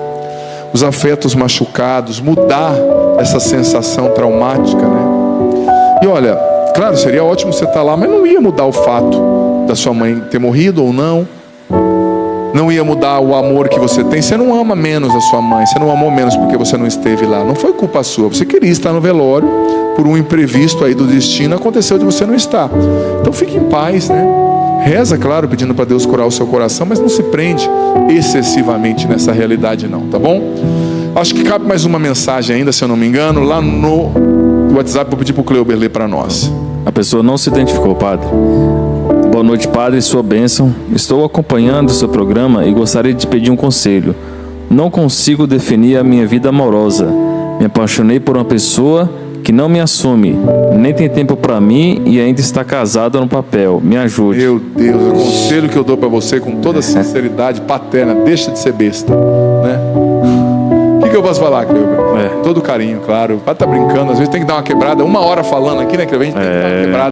os afetos machucados, mudar essa sensação traumática, né? E olha, claro, seria ótimo você estar lá, mas não ia mudar o fato da sua mãe ter morrido ou não. Não ia mudar o amor que você tem. Você não ama menos a sua mãe. Você não amou menos porque você não esteve lá. Não foi culpa sua. Você queria estar no velório. Por um imprevisto aí do destino, aconteceu de você não estar. Então fique em paz, né? Reza, claro, pedindo para Deus curar o seu coração, mas não se prende excessivamente nessa realidade não, tá bom? Acho que cabe mais uma mensagem ainda, se eu não me engano. Lá no WhatsApp, vou pedir para o Cleuber ler para nós. A pessoa não se identificou, padre. Boa noite, padre, sua bênção. Estou acompanhando o seu programa e gostaria de pedir um conselho. Não consigo definir a minha vida amorosa. Me apaixonei por uma pessoa que não me assume, nem tem tempo para mim e ainda está casada no papel. Me ajude. Meu Deus, o conselho que eu dou para você com toda sinceridade paterna, deixa de ser besta, né? O que eu posso falar, Cleuber? Todo carinho, claro. O padre tá brincando, às vezes tem que dar uma quebrada. 1 hora falando aqui, né, Cleuber? A gente tem que dar uma quebrada.